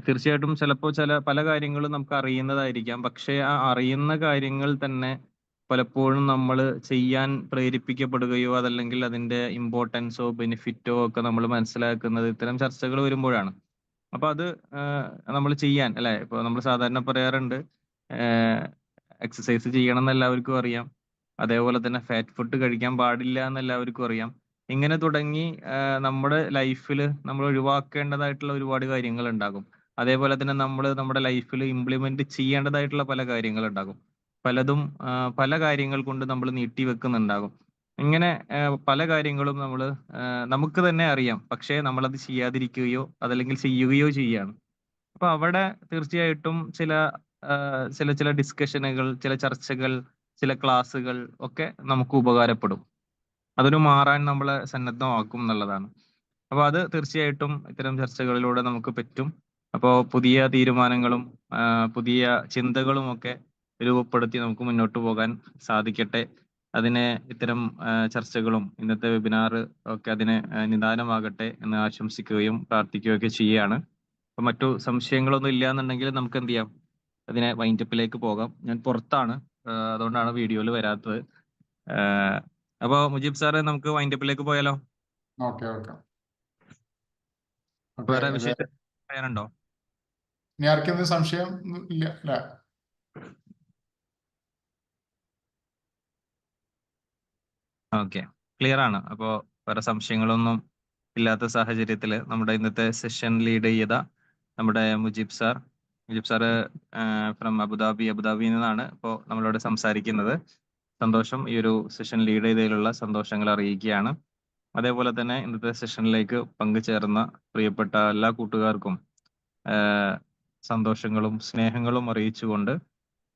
Speaker 4: തീർച്ചയായിട്ടും ചിലപ്പോൾ പല കാര്യങ്ങളും നമുക്ക് അറിയുന്നതായിരിക്കാം. പക്ഷെ ആ അറിയുന്ന കാര്യങ്ങൾ തന്നെ പലപ്പോഴും നമ്മൾ ചെയ്യാൻ പ്രേരിപ്പിക്കപ്പെടുകയോ അതല്ലെങ്കിൽ അതിന്റെ ഇമ്പോർട്ടൻസോ ബെനിഫിറ്റോ ഒക്കെ നമ്മൾ മനസ്സിലാക്കുന്നത് ഇത്തരം ചർച്ചകൾ വരുമ്പോഴാണ്. അപ്പൊ അത് നമ്മൾ ചെയ്യാൻ അല്ലെ, ഇപ്പൊ നമ്മൾ സാധാരണ പറയാറുണ്ട് എക്സസൈസ് ചെയ്യണം എന്ന് എല്ലാവർക്കും അറിയാം, അതേപോലെ തന്നെ ഫാറ്റ് ഫുഡ് കഴിക്കാൻ പാടില്ല എന്ന് എല്ലാവർക്കും അറിയാം. ഇങ്ങനെ തുടങ്ങി നമ്മുടെ ലൈഫിൽ നമ്മൾ ഒഴിവാക്കേണ്ടതായിട്ടുള്ള ഒരുപാട് കാര്യങ്ങൾ ഉണ്ടാകും. അതേപോലെ തന്നെ നമ്മൾ നമ്മുടെ ലൈഫിൽ ഇംപ്ലിമെന്റ് ചെയ്യേണ്ടതായിട്ടുള്ള പല കാര്യങ്ങൾ ഉണ്ടാകും. പലതും പല കാര്യങ്ങൾ കൊണ്ട് നമ്മൾ നീട്ടി വെക്കുന്നുണ്ടാകും. ഇങ്ങനെ പല കാര്യങ്ങളും നമുക്ക് തന്നെ അറിയാം, പക്ഷേ നമ്മളത് ചെയ്യാതിരിക്കുകയോ അതല്ലെങ്കിൽ ചെയ്യുകയോ ചെയ്യാണ്. അപ്പൊ അവിടെ തീർച്ചയായിട്ടും ചില ഡിസ്കഷനുകൾ, ചില ചർച്ചകൾ, ചില ക്ലാസ്സുകൾ ഒക്കെ നമുക്ക് ഉപകാരപ്പെടും. അതൊരു മാറാൻ നമ്മളെ സന്നദ്ധമാക്കും എന്നുള്ളതാണ്. അപ്പൊ അത് തീർച്ചയായിട്ടും ഇത്തരം ചർച്ചകളിലൂടെ നമുക്ക് പറ്റും. അപ്പോൾ പുതിയ തീരുമാനങ്ങളും പുതിയ ചിന്തകളും ഒക്കെ രൂപപ്പെടുത്തി നമുക്ക് മുന്നോട്ട് പോകാൻ സാധിക്കട്ടെ. അതിന് ഇത്തരം ചർച്ചകളും ഇന്നത്തെ വെബിനാർ ഒക്കെ അതിന് നിദാനമാകട്ടെ എന്ന് ആശംസിക്കുകയും പ്രാർത്ഥിക്കുകയൊക്കെ ചെയ്യുകയാണ്. അപ്പൊ മറ്റു സംശയങ്ങളൊന്നും ഇല്ല എന്നുണ്ടെങ്കിൽ നമുക്ക് എന്ത് ചെയ്യാം, അതിനെ വൈൻഡപ്പിലേക്ക് പോകാം. ഞാൻ പുറത്താണ്, അതുകൊണ്ടാണ് വീഡിയോയിൽ വരാത്തത്. അപ്പൊ മുജീബ് സാറ് നമുക്ക് വൈൻഡപ്പിലേക്ക് പോയാലോ?
Speaker 2: ഓക്കെ.
Speaker 4: വേറെ വിശേഷം പറയാനുണ്ടോ?
Speaker 2: ഇനി ആർക്കെങ്കിലും സംശയം ഇല്ല അല്ലേ?
Speaker 4: ഓക്കെ, ക്ലിയർ ആണ്. അപ്പോ വേറെ സംശയങ്ങളൊന്നും ഇല്ലാത്ത സാഹചര്യത്തിൽ നമ്മുടെ ഇന്നത്തെ സെഷൻ ലീഡ് ചെയ്ത നമ്മുടെ മുജീബ് സാറ് ഫ്രം അബുദാബിയിൽ നിന്നാണ് ഇപ്പോൾ നമ്മളോട് സംസാരിക്കുന്നത്. സന്തോഷം. ഈ ഒരു സെഷൻ ലീഡ് ചെയ്തതിലുള്ള സന്തോഷങ്ങൾ അറിയിക്കുകയാണ്. അതേപോലെ തന്നെ ഇന്നത്തെ സെഷനിലേക്ക് പങ്കുചേർന്ന പ്രിയപ്പെട്ട എല്ലാ കൂട്ടുകാർക്കും സന്തോഷങ്ങളും സ്നേഹങ്ങളും അറിയിച്ചുകൊണ്ട്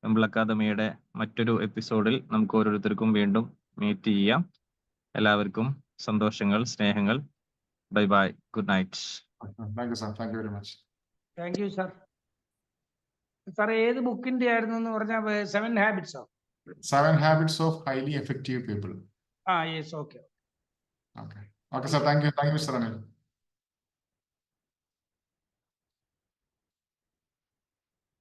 Speaker 4: ടെമ്പിൾ അക്കാദമിയുടെ മറ്റൊരു എപ്പിസോഡിൽ നമുക്ക് ഓരോരുത്തർക്കും വീണ്ടും മീറ്റ് ചെയ്യാം. എല്ലാവർക്കും സന്തോഷങ്ങൾ, സ്നേഹങ്ങൾ. Bye bye, good night.
Speaker 2: Thank you sir, thank you very much.
Speaker 5: Thank you sir. Sir ഏത് ബുക്കിന്റെ ആയിരുന്നു എന്ന് പറഞ്ഞാൽ 7 ഹാബിറ്റ്സോ?
Speaker 2: 7 Habits of Highly Effective People.
Speaker 5: Yes, okay.
Speaker 2: Okay. Okay, sir. Thank you. Thank you, Mr. Anil.